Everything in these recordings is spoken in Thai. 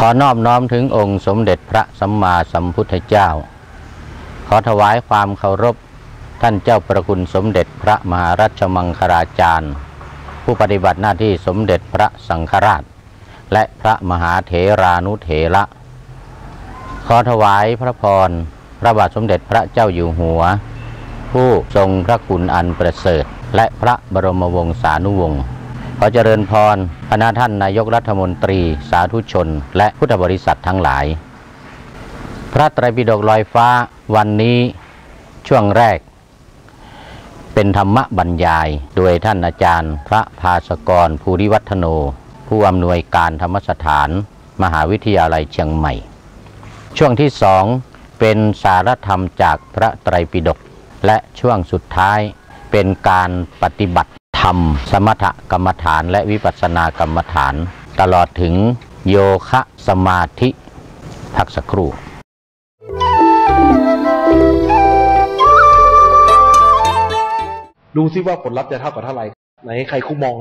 อนอบน้อมถึงองค์สมเด็จพระสัมมาสัมพุทธเจ้าขอถวายความเคารพท่านเจ้าประคุณสมเด็จพระมหารัชมังคลาจารย์ผู้ปฏิบัติหน้าที่สมเด็จพระสังฆราชและพระมหาเถรานุเถระขอถวายพระพรพระบาทสมเด็จพระเจ้าอยู่หัวผู้ทรงพระคุณอันประเสริฐและพระบรมวงศานุวงศ์ขอเจริญพรคณะท่านนายกรัฐมนตรีสาธุชนและพุทธบริษัททั้งหลายพระไตรปิฎกลอยฟ้าวันนี้ช่วงแรกเป็นธรรมบรรยายโดยท่านอาจารย์พระภาสกรภูริวัฒโนผู้อำนวยการธรรมสถานมหาวิทยาลัยเชียงใหม่ช่วงที่สองเป็นสารธรรมจากพระไตรปิฎกและช่วงสุดท้ายเป็นการปฏิบัติธรรมสมถกรรมฐานและวิปัสสนากรรมฐานตลอดถึงโยคะสมาธิพักสักครู่ดูซิว่าผลลัพธ์จะเท่ากับเท่าไหร่ไหนใครคุ้มมอง10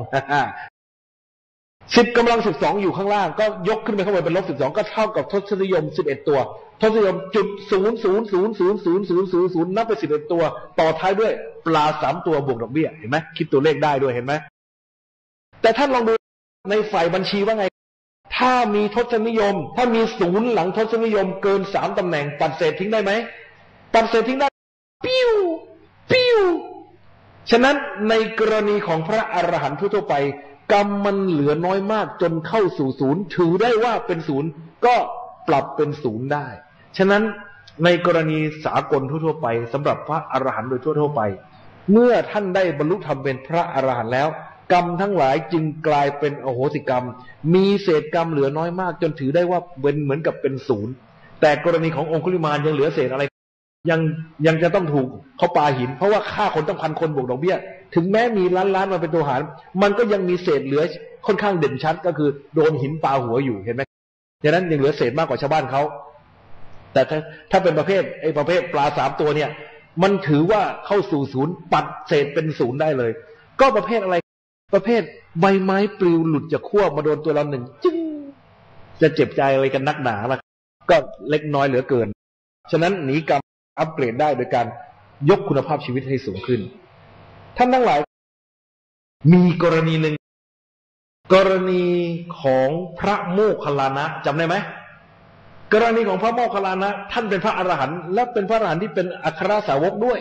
กำลัง 12อยู่ข้างล่างก็ยกขึ้นไปข้างบนเป็น-12ก็เท่ากับทศนิยม11ตัวทศนิยม.000000000นับไป11ตัวต่อท้ายด้วยปลา3ตัวบวกดอกเบี้ยเห็นไหมคิดตัวเลขได้ด้วยเห็นไหมแต่ท่านลองดูในฝ่ายบัญชีว่าไงถ้ามีทศนิยมถ้ามี0หลังทศนิยมเกิน3ตำแหน่งปัดเศษทิ้งได้ไหมปัดเศษทิ้งได้ปิ้วปิ้วฉะนั้นในกรณีของพระอรหันต์ทั่วไปกรรมมันเหลือน้อยมากจนเข้าสู่ศูนย์ถือได้ว่าเป็นศูนย์ก็ปรับเป็นศูนย์ได้ฉะนั้นในกรณีสากลทั่วไปสำหรับพระอรหันต์โดยทั่วไปเมื่อท่านได้บรรลุธรรมเป็นพระอรหันต์แล้วกรรมทั้งหลายจึงกลายเป็นอโหสิกรรมมีเศษกรรมเหลือน้อยมากจนถือได้ว่าเป็นเหมือนกับเป็นศูนย์แต่กรณีขององคุลิมานยังเหลือเศษอะไรยังจะต้องถูกเขาปาหินเพราะว่าฆ่าคนต้อง1,000 คนบวกดอกเบี้ยถึงแม้มีล้านมาเป็นตัวหารมันก็ยังมีเศษเหลือค่อนข้างเด่นชัดก็คือโดนหินปาหัวอยู่เห็นไหมฉะนั้นยังเหลือเศษมากกว่าชาวบ้านเขาแต่ถ้าเป็นประเภทปลา3ตัวเนี่ยมันถือว่าเข้าสู่ศูนย์ปัดเศษเป็นศูนย์ได้เลยก็ประเภทอะไรประเภทใบไม้ปลิวหลุดจากขั้วมาโดนตัวเราหนึ่งจึ๊งจะเจ็บใจอะไรกันนักหนาล่ะก็เล็กน้อยเหลือเกินฉะนั้นหนีกรรมอัปเกรดได้โดยการยกคุณภาพชีวิตให้สูงขึ้นท่านทั้งหลายมีกรณีหนึ่งกรณีของพระโมคคัลลานะจำได้ไหมกรณีของพระโมคคัลลานะท่านเป็นพระอรหันต์และเป็นพระอรหันต์ที่เป็นอัครสาวกด้วย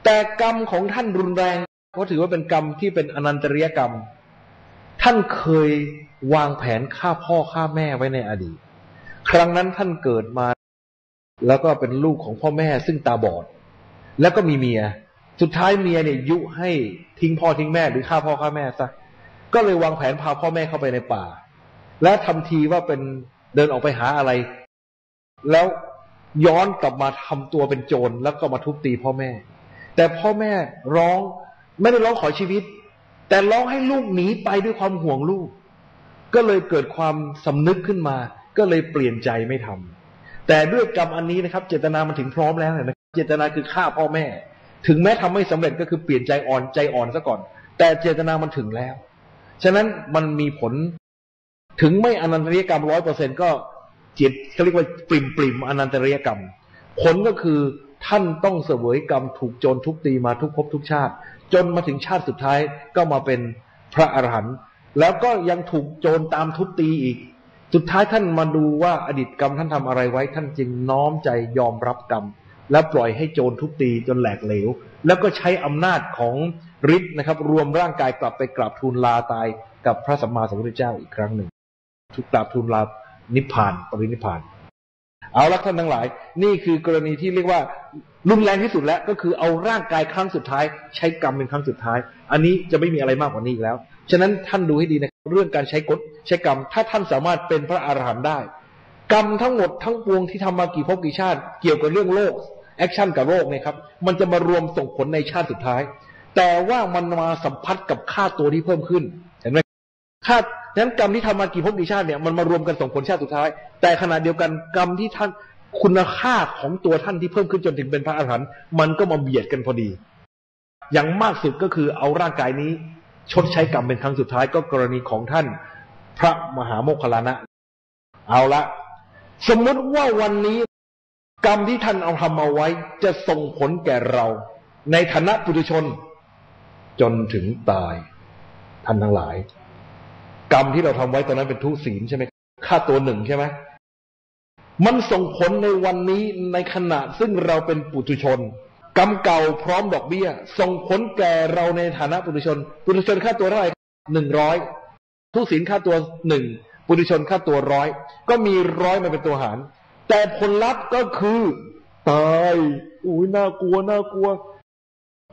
แต่กรรมของท่านรุนแรงเพราะถือว่าเป็นกรรมที่เป็นอนันตริยกรรมท่านเคยวางแผนฆ่าพ่อฆ่าแม่ไว้ในอดีตครั้งนั้นท่านเกิดมาแล้วก็เป็นลูกของพ่อแม่ซึ่งตาบอดแล้วก็มีเมียสุดท้ายเมียเนี่ยยุให้ทิ้งพ่อทิ้งแม่หรือฆ่าพ่อฆ่าแม่ซะก็เลยวางแผนพาพ่อแม่เข้าไปในป่าและทำทีว่าเป็นเดินออกไปหาอะไรแล้วย้อนกลับมาทำตัวเป็นโจรแล้วก็มาทุบตีพ่อแม่แต่พ่อแม่ร้องไม่ได้ร้องขอชีวิตแต่ร้องให้ลูกหนีไปด้วยความห่วงลูกก็เลยเกิดความสำนึกขึ้นมาก็เลยเปลี่ยนใจไม่ทำแต่ด้วยกรรมอันนี้นะครับเจตนามันถึงพร้อมแล้วนะเจตนาคือฆ่าพ่อแม่ถึงแม้ทำไม่สำเร็จก็คือเปลี่ยนใจอ่อนซะก่อนแต่เจตนามันถึงแล้วฉะนั้นมันมีผลถึงไม่อนันตริยกรรม 100% ก็จิตเขาเรียกว่าปริมอนันตริยกรรมผลก็คือท่านต้องเสวยกรรมถูกโจรทุบตีมาทุกภพทุกชาติจนมาถึงชาติสุดท้ายก็มาเป็นพระอรหันต์แล้วก็ยังถูกโจรตามทุบตีอีกสุดท้ายท่านมาดูว่าอดีตกรรมท่านทำอะไรไว้ท่านจึงน้อมใจยอมรับกรรมและปล่อยให้โจรทุบตีจนแหลกเหลวแล้วก็ใช้อำนาจของฤทธิ์นะครับรวมร่างกายกลับไปกราบทูลลาตายกับพระสัมมาสัมพุทธเจ้าอีกครั้งหนึ่งถูกกราบทูลลานิพพานปรินิพพานเอาละท่านทั้งหลายนี่คือกรณีที่เรียกว่ารุนแรงที่สุดแล้วก็คือเอาร่างกายครั้งสุดท้ายใช้กรรมเป็นครั้งสุดท้ายอันนี้จะไม่มีอะไรมากกว่านี้อีกแล้วฉะนั้นท่านดูให้ดีนะเรื่องการใช้กฎใช้กรรมถ้าท่านสามารถเป็นพระอรหันต์ได้กรรมทั้งหมดทั้งปวงที่ทำมากี่ภพกี่ชาติเกี่ยวกับเรื่องโลกแอคชั่นกับโลกเนี่ยครับมันจะมารวมส่งผลในชาติสุดท้ายแต่ว่ามันมาสัมพัทธ์กับค่าตัวที่เพิ่มขึ้นเห็นไหมค่าฉะนั้นกรรมที่ทำมากี่ภพกี่ชาติเนี่ยมันมารวมกันส่งผลชาติสุดท้ายแต่ขณะเดียวกันกรรมที่ท่านคุณค่าของตัวท่านที่เพิ่มขึ้นจนถึงเป็นพระอรหันต์มันก็มาเบียดกันพอดีอย่างมากสุดก็คือเอาร่างกายนี้ชดใช้กรรมเป็นครั้งสุดท้ายก็กรณีของท่านพระมหาโมคคัลลานะ เอาละสมมติว่าวันนี้กรรมที่ท่านเอาทำเอาไว้จะส่งผลแก่เราในฐานะปุถุชนจนถึงตายท่านทั้งหลายกรรมที่เราทำไว้ตอนนั้นเป็นทุศีลใช่ไหมฆ่าตัวหนึ่งใช่ไหมมันส่งผลในวันนี้ในขณะซึ่งเราเป็นปุถุชนกรรมเก่าพร้อมดอกเบี้ยส่งผลแก่เราในฐานะปุถุชนค่าตัวเท่าไหร่100ทุศีลค่าตัว1ปุถุชนค่าตัว100ก็มี100มาเป็นตัวหารแต่ผลลัพธ์ก็คือตายอุ้ยน่ากลัว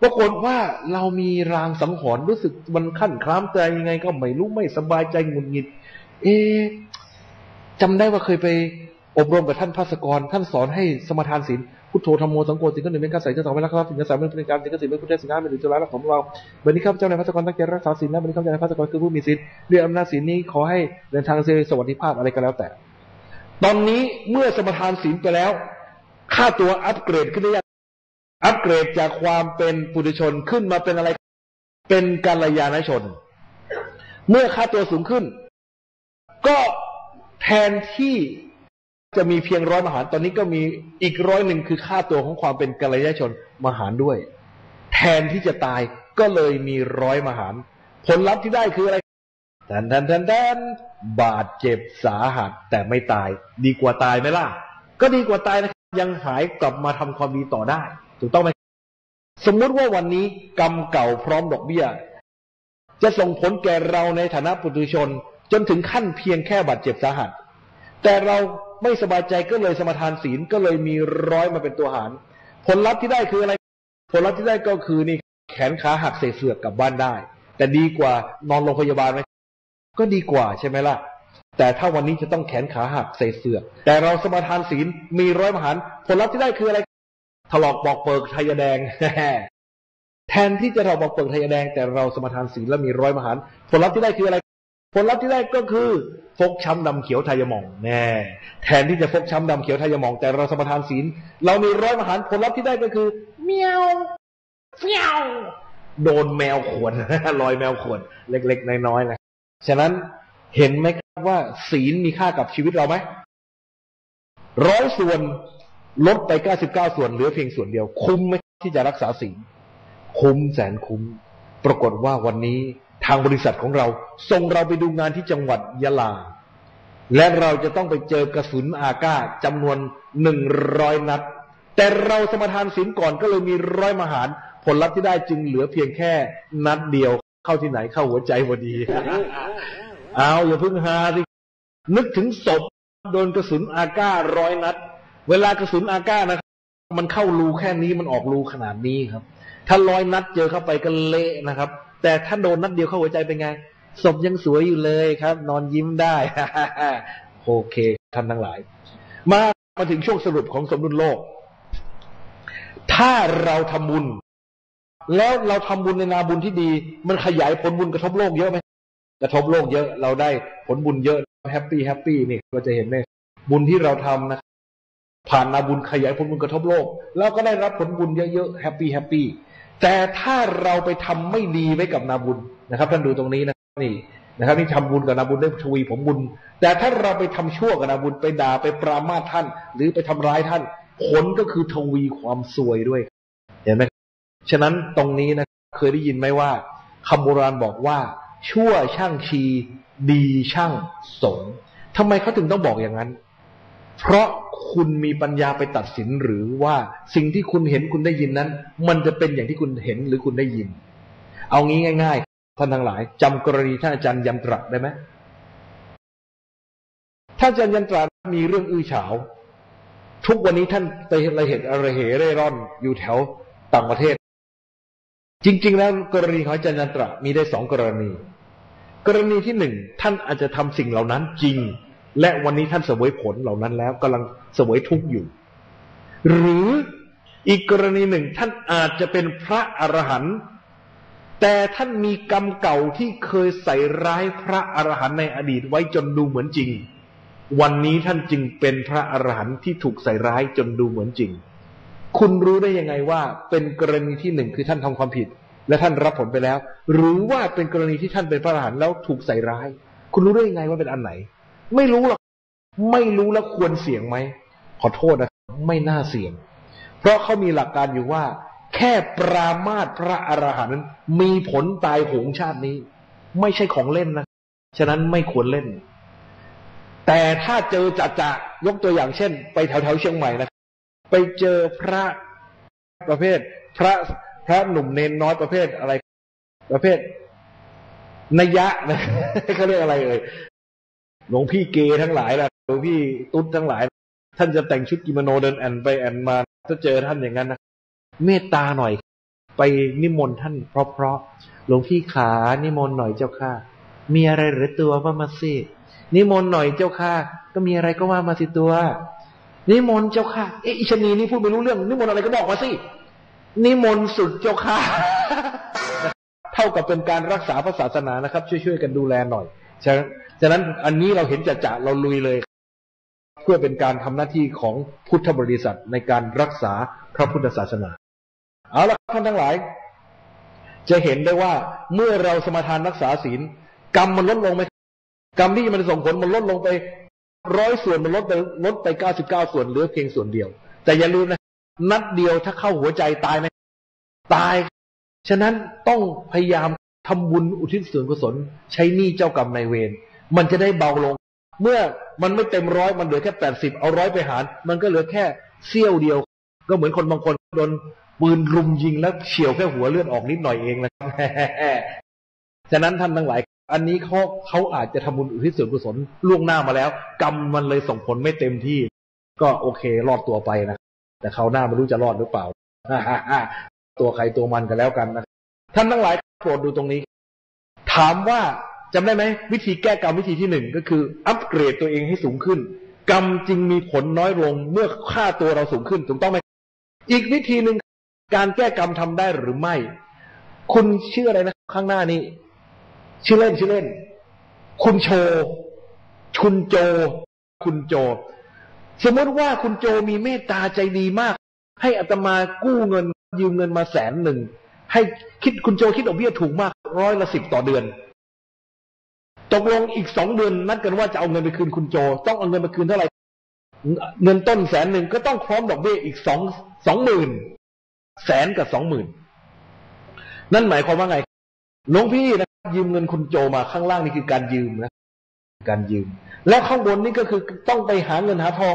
ปรากฏว่าเรามีรางสังหรณ์รู้สึกมันขั้นคล้ามใจยังไงก็ไม่รู้ไม่สบายใจหงุดหงิดจำได้ว่าเคยไปอบรมกับท่านภาสกรท่านสอนให้สมทานศีลพุทโธธัมโมสังโฆสิ่งก็หนึ่งเป็นการใส่เจ้าสองเวลาครับสิ่งที่สามเป็นการสิ่งที่สี่เป็นพุทธศีลเป็นถึงจุฬาลักษณ์ของเราวันนี้ข้าพเจ้าในภาสกรตั้งใจรักษาศีลและวันนี้ข้าพเจ้าในภาสกรคือผู้มีศีลด้วยอำนาจศีลนี้ขอให้เดินทางเสด็จสวัสดิภาพอะไรก็แล้วแต่ตอนนี้เมื่อสมทานศีลไปแล้วค่าตัวอัปเกรดขึ้นได้ยังอัปเกรดจากความเป็นปุถุชนขึ้นมาเป็นอะไรเป็นกัลยาณชนเมื่อค่าตัวสูงขึ้นก็แทนที่จะมีเพียง100 มหารตอนนี้ก็มีอีก100คือค่าตัวของความเป็นกัลยาณชนมหารด้วยแทนที่จะตายก็เลยมี100 มหารผลลัพธ์ที่ได้คืออะไรดันบาดเจ็บสาหัสแต่ไม่ตายดีกว่าตายไหมล่ะก็ดีกว่าตายนะยังหายกลับมาทำความดีต่อได้ถูกต้องไหมสมมุติว่าวันนี้กรรมเก่าพร้อมดอกเบี้ยจะส่งผลแก่เราในฐานะปุถุชนจนถึงขั้นเพียงแค่บาดเจ็บสาหัสแต่เราไม่สบายใจก็เลยสมทานศีลก็เลยมี100มาเป็นตัวหารผลลัพธ์ที่ได้คืออะไรผลลัพธ์ที่ได้ก็คือนี่แขนขาหักเศษเฟือกกลับบ้านได้แต่ดีกว่านอนโรงพยาบาลไหมก็ดีกว่าใช่ไหมล่ะแต่ถ้าวันนี้จะต้องแขนขาหักเศษเฟือกแต่เราสมทานศีลมี100 มหารผลลัพธ์ที่ได้คืออะไรถลอกปอกเปิกไทยแดง แทนที่จะถลอกปอกเปิกไทยแดงแต่เราสมทานศีลแล้วมี100 มหารผลลัพธ์ที่ได้คืออะไรผลลัพธ์ที่ได้ก็คือฟกช้ำดำเขียวไทยหม่องแน่แทนที่จะฟกช้ำดำเขียวไทยหม่องแต่เราสมทานศีลเรามี100 มหารผลลัพธ์ที่ได้ก็คือเมียวเฟี้ยวโดนแมวข่วน รอยแมวข่วนเล็กๆน้อยๆนะฉะนั้นเห็นไหมครับว่าศีลมีค่ากับชีวิตเราไหม100 ส่วนลดไป99 ส่วนเหลือเพียงส่วนเดียวคุ้มไหมที่จะรักษาศีลคุ้มแสนคุ้มปรากฏว่าวันนี้ทางบริษัทของเราส่งเราไปดูงานที่จังหวัดยะลาและเราจะต้องไปเจอกระสุนอาก้าจำนวน100 นัดแต่เราสมทานศีลก่อนก็เลยมี100 มหารผลลัพธ์ที่ได้จึงเหลือเพียงแค่นัดเดียวเข้าที่ไหนเข้าหัวใจพอดี เอาอย่าเพิ่งฮาสินึกถึงศพโดนกระสุนอาก้า100 นัดเวลากระสุนอาก้านะมันเข้ารูแค่นี้มันออกรูขนาดนี้ครับถ้า100 นัดเจอเข้าไปก็เละนะครับแต่ถ้าโดนนัดเดียวเข้าหัวใจเป็นไงศพยังสวยอยู่เลยครับนอนยิ้มได้ โอเคท่านทั้งหลายมาถึงช่วงสรุปของสมดุลโลกถ้าเราทำบุญแล้วเราทำบุญในนาบุญที่ดีมันขยายผลบุญกระทบโลกเยอะไหมกระทบโลกเยอะเราได้ผลบุญเยอะแฮปปี้นี่เราจะเห็นเนี่ยบุญที่เราทำนะผ่านนาบุญขยายผลบุญกระทบโลกแล้วก็ได้รับผลบุญเยอะๆแฮปปี้แต่ถ้าเราไปทำไม่ดีไว้กับนาบุญนะครับท่านดูตรงนี้นะนี่นะครับนี่ทำบุญกับนาบุญได้ทวีผลบุญแต่ถ้าเราไปทำชั่วกับนาบุญไปด่าไปปรามาสท่านหรือไปทำร้ายท่านผลก็คือทวีความซวยด้วยเห็นไหมฉะนั้นตรงนี้นะเคยได้ยินไหมว่าคำโบราณบอกว่าชั่วช่างชีดีช่างสงทำไมเขาถึงต้องบอกอย่างนั้นเพราะคุณมีปัญญาไปตัดสินหรือว่าสิ่งที่คุณเห็นคุณได้ยินนั้นมันจะเป็นอย่างที่คุณเห็นหรือคุณได้ยินเอางี้ง่ายๆท่านทั้งหลายจำกรณีท่านอาจารย์ยันตระได้ไหมท่านอาจารย์ยันตระมีเรื่องอื้อฉาวทุกวันนี้ท่านไประเหเร่ร่อนอยู่แถวต่างประเทศจริงๆแล้วกรณีของอาจารย์ยันตระมีได้2 กรณีกรณีที่1ท่านอาจจะทำสิ่งเหล่านั้นจริงและวันนี้ท่านเสวยผลเหล่านั้นแล้วกำลังเสวยทุกข์อยู่หรืออีกกรณีหนึ่งท่านอาจจะเป็นพระอรหันต์แต่ท่านมีกรรมเก่าที่เคยใส่ร้ายพระอรหันต์ในอดีตไว้จนดูเหมือนจริงวันนี้ท่านจึงเป็นพระอรหันต์ที่ถูกใส่ร้ายจนดูเหมือนจริงคุณรู้ได้ยังไงว่าเป็นกรณีที่1คือท่านทำความผิดและท่านรับผลไปแล้วหรือว่าเป็นกรณีที่ท่านเป็นพระอรหันต์แล้วถูกใส่ร้ายคุณรู้ได้ยังไงว่าเป็นอันไหนไม่รู้หรอก ไม่รู้แล้วควรเสี่ยงไหมขอโทษนะไม่น่าเสี่ยงเพราะเขามีหลักการอยู่ว่าแค่ปรามาสพระอรหันต์นั้นมีผลตายโหงชาตินี้ไม่ใช่ของเล่นนะฉะนั้นไม่ควรเล่นแต่ถ้าเจอจะยกตัวอย่างเช่นไปแถวเชียงใหม่นะไปเจอพระประเภทพระหนุ่มเนนน้อยประเภทอะไรประเภทนัยยะนะเขาเรียกอะไรหลวงพี่เกย์ทั้งหลายนะหลวงพี่ตุ๊ดทั้งหลายท่านจะแต่งชุดกิโมโนเดินแอนไปแอนมาถ้าเจอท่านอย่างนั้นนะเมตตาหน่อยไปนิมนต์ท่านเพราะหลวงพี่ขานิมนต์หน่อยเจ้าค่ะมีอะไรหรือตัวว่ามาสินิมนต์หน่อยเจ้าค่ะก็มีอะไรก็ว่ามาสิตัวนิมนต์เจ้าค่ะอิชนีนี่พูดไม่รู้เรื่องนิมนต์อะไรก็บอกมาสินิมนต์สุดเจ้าค่ะ เท่ากับเป็นการรักษาพระศาสนานะครับช่วยๆกันดูแลหน่อยฉะนั้นอันนี้เราเห็นจะเราลุยเลยเพื่อเป็นการทำหน้าที่ของพุทธบริษัทในการรักษาพระพุทธศาสนาเอาละท่านทั้งหลายจะเห็นได้ว่าเมื่อเราสมาทานรักษาศีลกรรมมันลดลงไหมกรรมที่มันส่งผลมันลดลงไป100 ส่วนมันลดไป99 ส่วนเหลือเพียงส่วนเดียวแต่อย่าลืมนะนัดเดียวถ้าเข้าหัวใจตายไหมตายฉะนั้นต้องพยายามทำบุญอุทิศส่วนกุศลใช้หนี้เจ้ากรรมนายเวรมันจะได้เบาลงเมื่อมันไม่เต็ม100มันเหลือแค่80เอา100ไปหารมันก็เหลือแค่เสี้ยวเดียวก็เหมือนคนบางคนโดนปืนรุมยิงแล้วเฉี่ยวแค่หัวเลือดออกนิดหน่อยเองนะครับ ฉะนั้นท่านทั้งหลายอันนี้เขาอาจจะทำบุญอุทิศส่วนกุศลล่วงหน้ามาแล้วกรรมมันเลยส่งผลไม่เต็มที่ก็โอเครอดตัวไปนะแต่คราวหน้าไม่รู้จะรอดหรือเปล่า ตัวใครตัวมันกันแล้วกันนะท่านทั้งหลายโปรดดูตรงนี้ถามว่าจำได้ไหมวิธีแก้กรรมวิธีที่1ก็คืออัปเกรดตัวเองให้สูงขึ้นกรรมจึงมีผลน้อยลงเมื่อค่าตัวเราสูงขึ้นถูกต้องไหมอีกวิธีหนึ่งการแก้กรรมทำได้หรือไม่คุณชื่ออะไรนะข้างหน้านี้ชื่อเล่นคุณโจสมมติว่าคุณโจมีเมตตาใจดีมากให้อาตมากู้เงินยืมเงินมา100,000ให้คุณโจคิดดอกเบี้ยถูกมาก10%ต่อเดือนตกลงอีก2 เดือนนัดกันว่าจะเอาเงินไปคืนคุณโจต้องเอาเงินมาคืนเท่าไหร่เงินต้น100,000ก็ต้องพร้อมดอกเบี้ยอีก20,000 100,000 กับ 20,000นั่นหมายความว่าไงหลวงพี่นะยืมเงินคุณโจมาข้างล่างนี่คือการยืมนะการยืมแล้วข้างบนนี่ก็คือต้องไปหาเงินหาทอง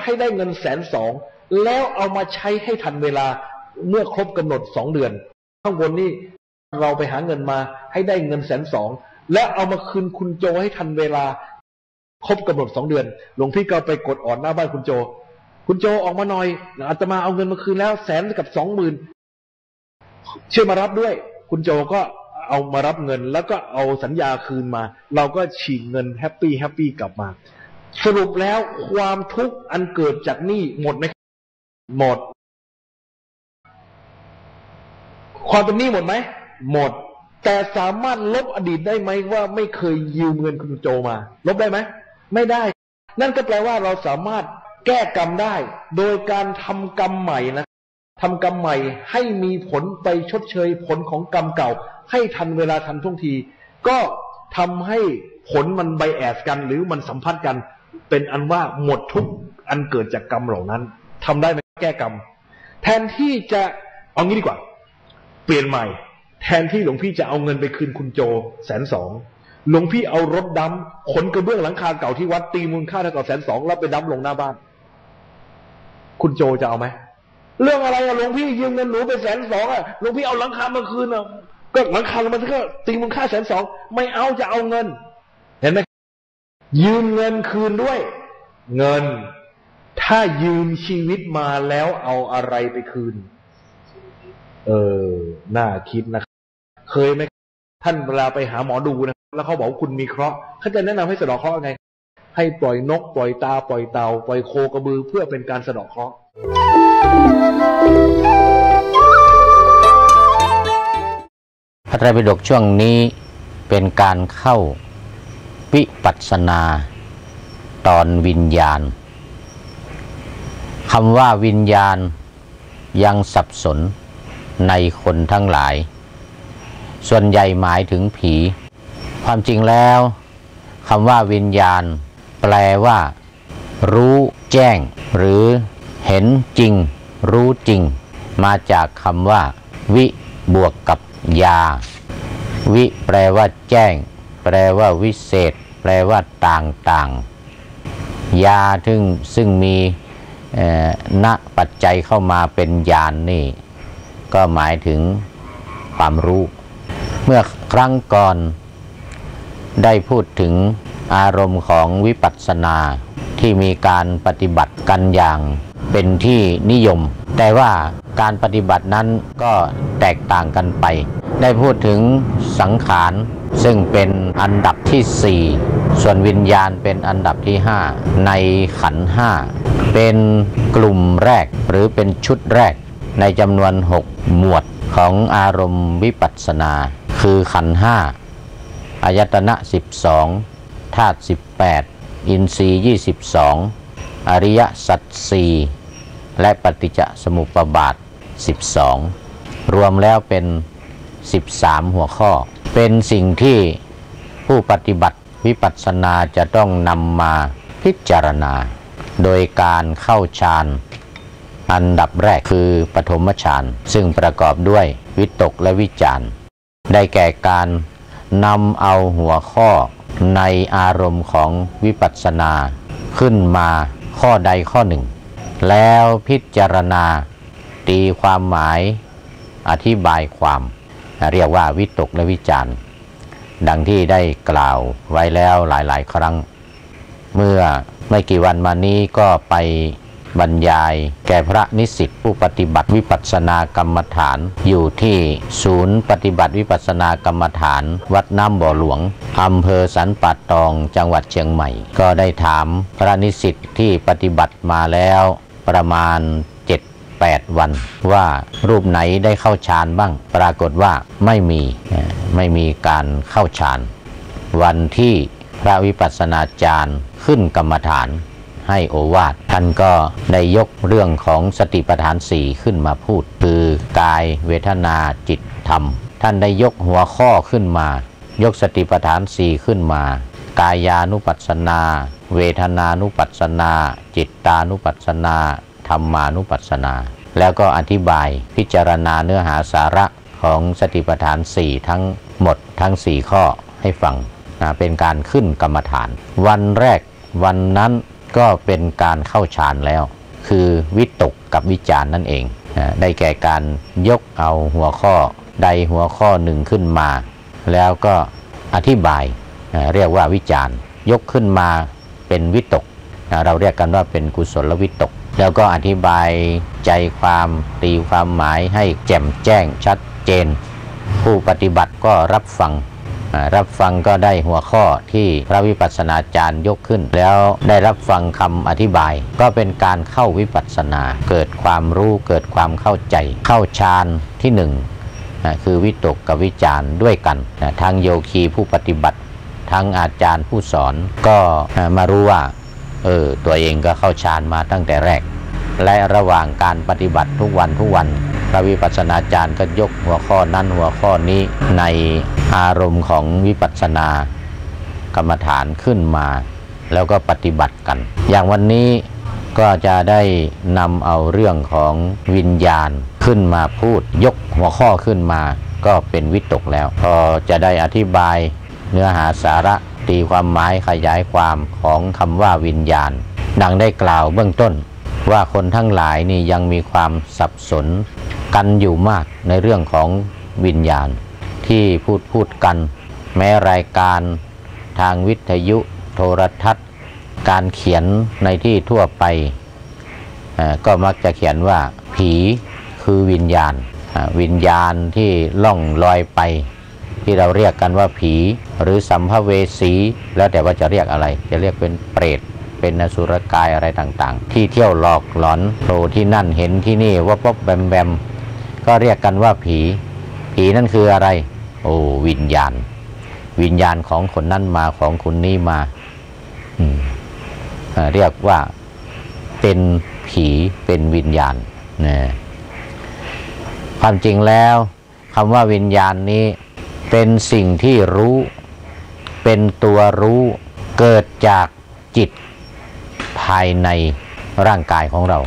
ให้ได้เงิน120,000แล้วเอามาใช้ให้ทันเวลาเมื่อครบกำหนด2 เดือนข้างบนนี่เราไปหาเงินมาให้ได้เงิน120,000และเอามาคืนคุณโจให้ทันเวลาครบกำหนด2 เดือนหลวงพี่ก็ไปกดอ่อนหน้าบ้านคุณโจออกมาหน่อยอาตมาเอาเงินมาคืนแล้ว100,000 กับ 20,000ช่วยมารับด้วยคุณโจก็เอามารับเงินแล้วก็เอาสัญญาคืนมาเราก็ฉีกเงินแฮปปี้กลับมาสรุปแล้วความทุกข์อันเกิดจากหนี้หมดไหมหมดความเป็นหนี้หมดไหมหมดแต่สามารถลบอดีตได้ไหมว่าไม่เคยยืมเงินคุณโจมาลบได้ไหมไม่ได้นั่นก็แปลว่าเราสามารถแก้กรรมได้โดยการทำกรรมใหม่นะทำกรรมใหม่ให้มีผลไปชดเชยผลของกรรมเก่าให้ทันเวลาทันท่วงทีก็ทำให้ผลมันไบแอสกันหรือมันสัมพันธ์กันเป็นอันว่าหมดทุกอันเกิดจากกรรมเหล่านั้นทำได้ไหมแก้กรรมแทนที่จะเอางี้ดีกว่าเปลี่ยนใหม่แทนที่หลวงพี่จะเอาเงินไปคืนคุณโจ120,000หลวงพี่เอารถดำขนกระเบื้องหลังคาเก่าที่วัดตีมูลค่าเท่ากับ120,000แล้วไปดำลงหน้าบ้านคุณโจจะเอาไหมเรื่องอะไรอะหลวงพี่ยืมเงินหนูไป120,000อะหลวงพี่เอาหลังคามาคืนอะก็หลังคามันก็ตีมูลค่า120,000ไม่เอาจะเอาเงินเห็นไหมยืมเงินคืนด้วยเงินถ้ายืมชีวิตมาแล้วเอาอะไรไปคืนน่าคิดนะเคยไหมท่านเวลาไปหาหมอดูนะแล้วเขาบอกคุณมีเคราะห์เขาจะแนะนำให้สะเดาะเคราะห์ไงให้ปล่อยนกปล่อยตาปล่อยเต่าปล่อยโคกระบือเพื่อเป็นการสะเดาะเคราะห์พระไตรปิฎกช่วงนี้เป็นการเข้าวิปัสสนาตอนวิญญาณคำว่าวิญญาณยังสับสนในคนทั้งหลายส่วนใหญ่หมายถึงผีความจริงแล้วคำว่าวิญญาณแปลว่า รู้แจ้งหรือเห็นจริงรู้จริงมาจากคำว่าวิบวกกับยาวิแปลว่าแจ้งแปลว่าวิเศษแปลว่าต่างๆยาซึ่งมีณปัจจัยเข้ามาเป็นญาณนี่ก็หมายถึงความรู้เมื่อครั้งก่อนได้พูดถึงอารมณ์ของวิปัสสนาที่มีการปฏิบัติกันอย่างเป็นที่นิยมแต่ว่าการปฏิบัตินั้นก็แตกต่างกันไปได้พูดถึงสังขารซึ่งเป็นอันดับที่4ส่วนวิญญาณเป็นอันดับที่5ในขันธ์5เป็นกลุ่มแรกหรือเป็นชุดแรกในจำนวน6หมวดของอารมณ์วิปัสสนาคือขันธ์5อายตนะ12ธาตุ18อินทรีย์22อริยสัจ4และปฏิจจสมุปบาท12รวมแล้วเป็น13หัวข้อเป็นสิ่งที่ผู้ปฏิบัติวิปัสสนาจะต้องนำมาพิจารณาโดยการเข้าฌานอันดับแรกคือปฐมฌานซึ่งประกอบด้วยวิตกและวิจารณ์ได้แก่การนำเอาหัวข้อในอารมณ์ของวิปัสสนาขึ้นมาข้อใดข้อหนึ่งแล้วพิจารณาตีความหมายอธิบายความเรียกว่าวิตกและวิจารณ์ดังที่ได้กล่าวไว้แล้วหลายๆครั้งเมื่อไม่กี่วันมานี้ก็ไปบรรยายแก่พระนิสิตผู้ปฏิบัติวิปัสสนากรรมฐานอยู่ที่ศูนย์ปฏิบัติวิปัสสนากรรมฐานวัดน้ำบ่อหลวงอำเภอสันป่าตองจังหวัดเชียงใหม่ก็ได้ถามพระนิสิตที่ปฏิบัติมาแล้วประมาณ7-8 วันว่ารูปไหนได้เข้าฌานบ้างปรากฏว่าไม่มีการเข้าฌานวันที่พระวิปัสสนาจารย์ขึ้นกรรมฐานให้โอวาทท่านก็ได้ยกเรื่องของสติปัฏฐาน4ขึ้นมาพูดคือกายเวทนาจิตธรรมท่านได้ยกหัวข้อขึ้นมายกสติปัฏฐาน4ขึ้นมากายานุปัสสนาเวทนานุปัสสนาจิตตานุปัสสนาธรรมานุปัสสนาแล้วก็อธิบายพิจารณาเนื้อหาสาระของสติปัฏฐาน4ทั้งหมดทั้ง4ข้อให้ฟังเป็นการขึ้นกรรมฐานวันแรกวันนั้นก็เป็นการเข้าฌานแล้วคือวิตกกับวิจารนั่นเองได้แก่การยกเอาหัวข้อใดหัวข้อหนึ่งขึ้นมาแล้วก็อธิบายเรียกว่าวิจารยกขึ้นมาเป็นวิตกเราเรียกกันว่าเป็นกุศลวิตกแล้วก็อธิบายใจความตีความหมายให้แจ่มแจ้งชัดเจนผู้ปฏิบัติก็รับฟังก็ได้หัวข้อที่พระวิปัสสนาจารย์ยกขึ้นแล้วได้รับฟังคำอธิบายก็เป็นการเข้าวิปัสสนาเกิดความรู้เกิดความเข้าใจเข้าฌานที่1คือวิตกกับวิจารด้วยกันทั้งโยคีผู้ปฏิบัติทั้งอาจารย์ผู้สอนก็มารู้ว่าตัวเองก็เข้าฌานมาตั้งแต่แรกและระหว่างการปฏิบัติทุกวันพระวิปัสสนาจารย์ก็ยกหัวข้อนั้นหัวข้อนี้ในอารมณ์ของวิปัสสนากรรมฐานขึ้นมาแล้วก็ปฏิบัติกันอย่างวันนี้ก็จะได้นำเอาเรื่องของวิญญาณขึ้นมาพูดยกหัวข้อขึ้นมาก็เป็นวิตกแล้วพอจะได้อธิบายเนื้อหาสาระตีความหมายขยายความของคำว่าวิญญาณดังได้กล่าวเบื้องต้นว่าคนทั้งหลายนี่ยังมีความสับสนกันอยู่มากในเรื่องของวิญญาณที่พูดกันแม้รายการทางวิทยุโทรทัศน์การเขียนในที่ทั่วไปก็มักจะเขียนว่าผีคือวิญญาณวิญญาณที่ล่องลอยไปที่เราเรียกกันว่าผีหรือสัมภเวสีแล้วแต่ว่าจะเรียกอะไรจะเรียกเป็นเปรตเป็นอสุรกายอะไรต่างๆที่เที่ยวหลอกหลอนโผล่ที่นั่นเห็นที่นี่วับแวมก็เรียกกันว่าผีนั่นคืออะไรวิญญาณของคนนั้นมาของคนนี้มาเรียกว่าเป็นผีเป็นวิญญาณความจริงแล้วคำว่าวิญญาณนี้เป็นสิ่งที่รู้เป็นตัวรู้เกิดจากจิตภ ายในร่างกายของเรา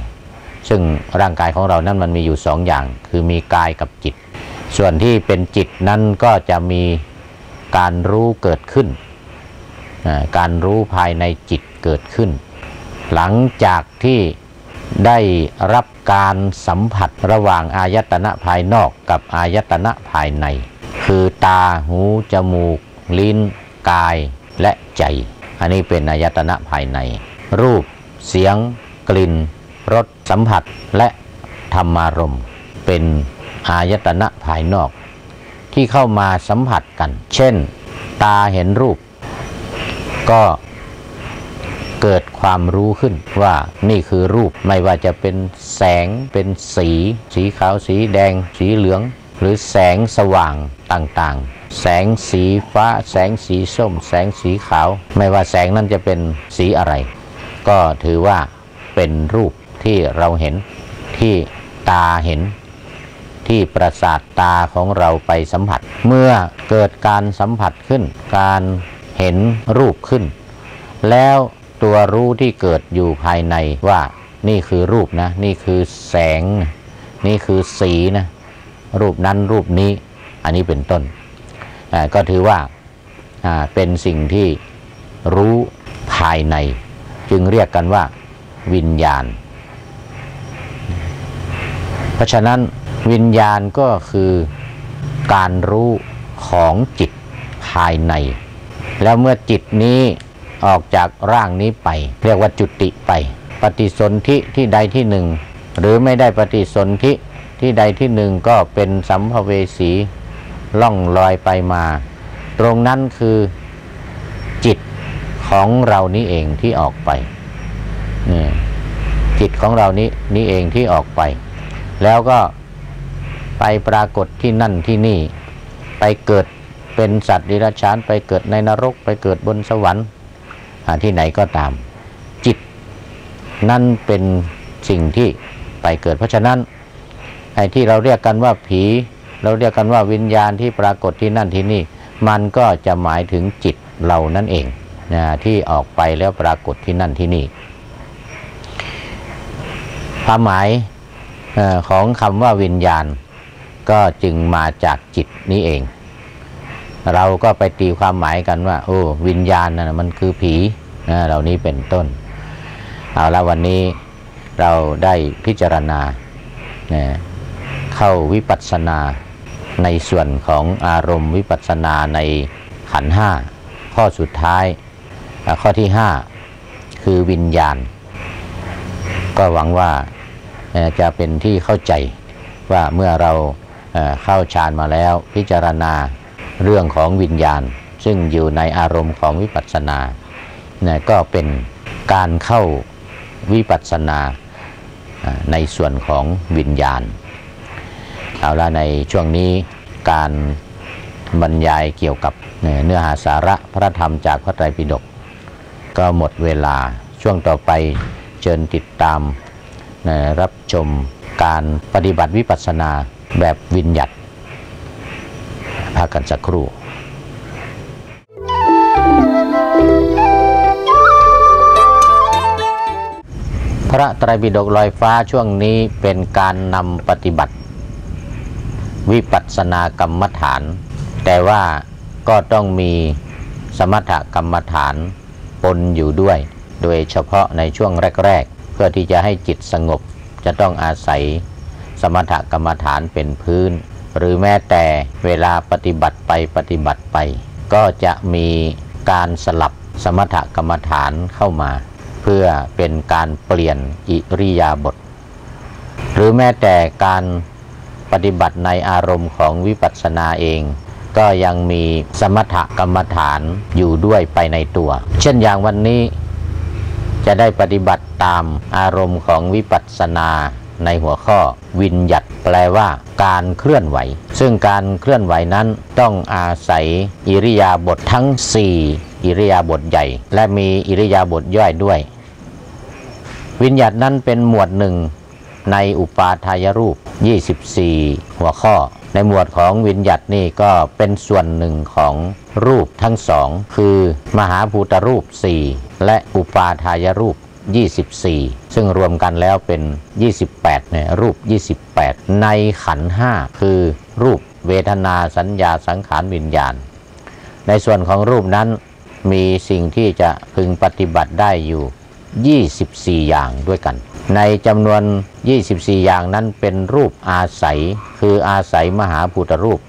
ซึ่งร่างกายของเรานั้นมันมีอยู่2 อย่างคือมีกายกับจิตส่วนที่เป็นจิตนั้นก็จะมีการรู้เกิดขึ้นการรู้ภายในจิตเกิดขึ้นหลังจากที่ได้รับการสัมผัสระหว่างอายตนะภายนอกกับอายตนะภายในคือตาหูจมูกลิ้นกายและใจอันนี้เป็นอายตนะภายในรูปเสียงกลิ่นรสสัมผัสและธรรมารมณ์เป็นอายตนะภายนอกที่เข้ามาสัมผัสกันเช่นตาเห็นรูปก็เกิดความรู้ขึ้นว่านี่คือรูปไม่ว่าจะเป็นแสงเป็นสีขาวสีแดงสีเหลืองหรือแสงสว่างต่างๆแสงสีฟ้าแสงสีส้มแสงสีขาวไม่ว่าแสงนั้นจะเป็นสีอะไรก็ถือว่าเป็นรูปที่เราเห็นที่ตาเห็นที่ประสาทตาของเราไปสัมผัสเมื่อเกิดการสัมผัสขึ้นการเห็นรูปขึ้นแล้วตัวรู้ที่เกิดอยู่ภายในว่านี่คือรูปนะนี่คือแสงนี่คือสีนะรูปนั้นรูปนี้อันนี้เป็นต้นก็ถือว่าเป็นสิ่งที่รู้ภายในจึงเรียกกันว่าวิญญาณเพราะฉะนั้นวิญญาณก็คือการรู้ของจิตภายในแล้วเมื่อจิตนี้ออกจากร่างนี้ไปเรียกว่าจุติไปปฏิสนธิที่ใดที่หนึ่งหรือไม่ได้ปฏิสนธิที่ใดที่หนึ่งก็เป็นสัมภเวสีล่องลอยไปมาตรงนั้นคือจิตของเรานี้เองที่ออกไปจิตของเรานี้เองที่ออกไปแล้วก็ไปปรากฏที่นั่นที่นี่ไปเกิดเป็นสัตว์เดรัจฉานไปเกิดในนรกไปเกิดบนสวรรค์ที่ไหนก็ตามจิตนั่นเป็นสิ่งที่ไปเกิดเพราะฉะนั้นไอ้ที่เราเรียกกันว่าผีเราเรียกกันว่าวิญญาณที่ปรากฏที่นั่นที่นี่มันก็จะหมายถึงจิตเรานั่นเองที่ออกไปแล้วปรากฏที่นั่นที่นี่ความหมายของคำว่าวิญญาณก็จึงมาจากจิตนี้เองเราก็ไปตีความหมายกันว่าโอ้วิญญาณนะมันคือผีเหล่านี้เป็นต้นเอาละวันนี้เราได้พิจารณาเข้าวิปัสสนาในส่วนของอารมณ์วิปัสสนาในขันธ์5ข้อสุดท้ายข้อที่5คือวิญญาณก็หวังว่าจะเป็นที่เข้าใจว่าเมื่อเราเข้าฌานมาแล้วพิจารณาเรื่องของวิญญาณซึ่งอยู่ในอารมณ์ของวิปัสสนาก็เป็นการเข้าวิปัสสนาในส่วนของวิญญาณเอาละในช่วงนี้การบรรยายเกี่ยวกับเนื้อหาสาระพระธรรมจากพระไตรปิฎกก็หมดเวลาช่วงต่อไปเชิญติดตามรับชมการปฏิบัติวิปัสสนาแบบวิญญัติพักกันสักครู่พระไตรปิฎกลอยฟ้าช่วงนี้เป็นการนำปฏิบัติวิปัสสนากรรมฐานแต่ว่าก็ต้องมีสมถกรรมฐานปนอยู่ด้วยโดยเฉพาะในช่วงแรกๆเพื่อที่จะให้จิตสงบจะต้องอาศัยสมถกรรมฐานเป็นพื้นหรือแม้แต่เวลาปฏิบัติไปก็จะมีการสลับสมถกรรมฐานเข้ามาเพื่อเป็นการเปลี่ยนอิริยาบถหรือแม้แต่การปฏิบัติในอารมณ์ของวิปัสสนาเองก็ยังมีสมถกรรมฐานอยู่ด้วยไปในตัวเช่นอย่างวันนี้จะได้ปฏิบัติตามอารมณ์ของวิปัสสนาในหัวข้อวิญญัติแปลว่าการเคลื่อนไหวซึ่งการเคลื่อนไหวนั้นต้องอาศัยอิริยาบถทั้ง4อิริยาบถใหญ่และมีอิริยาบถย่อยด้วยวิญญัตินั้นเป็นหมวดหนึ่งในอุปาทายรูป24หัวข้อในหมวดของวิญญัตินี่ก็เป็นส่วนหนึ่งของรูปทั้งสองคือมหาภูตรูป4และอุปาทายรูป 24ซึ่งรวมกันแล้วเป็น28เนี่ยรูป28ในขันธ์5คือรูปเวทนาสัญญาสังขารวิญญาณในส่วนของรูปนั้นมีสิ่งที่จะพึงปฏิบัติได้อยู่24อย่างด้วยกันในจำนวน24อย่างนั้นเป็นรูปอาศัยคืออาศัยมหาภูตรูป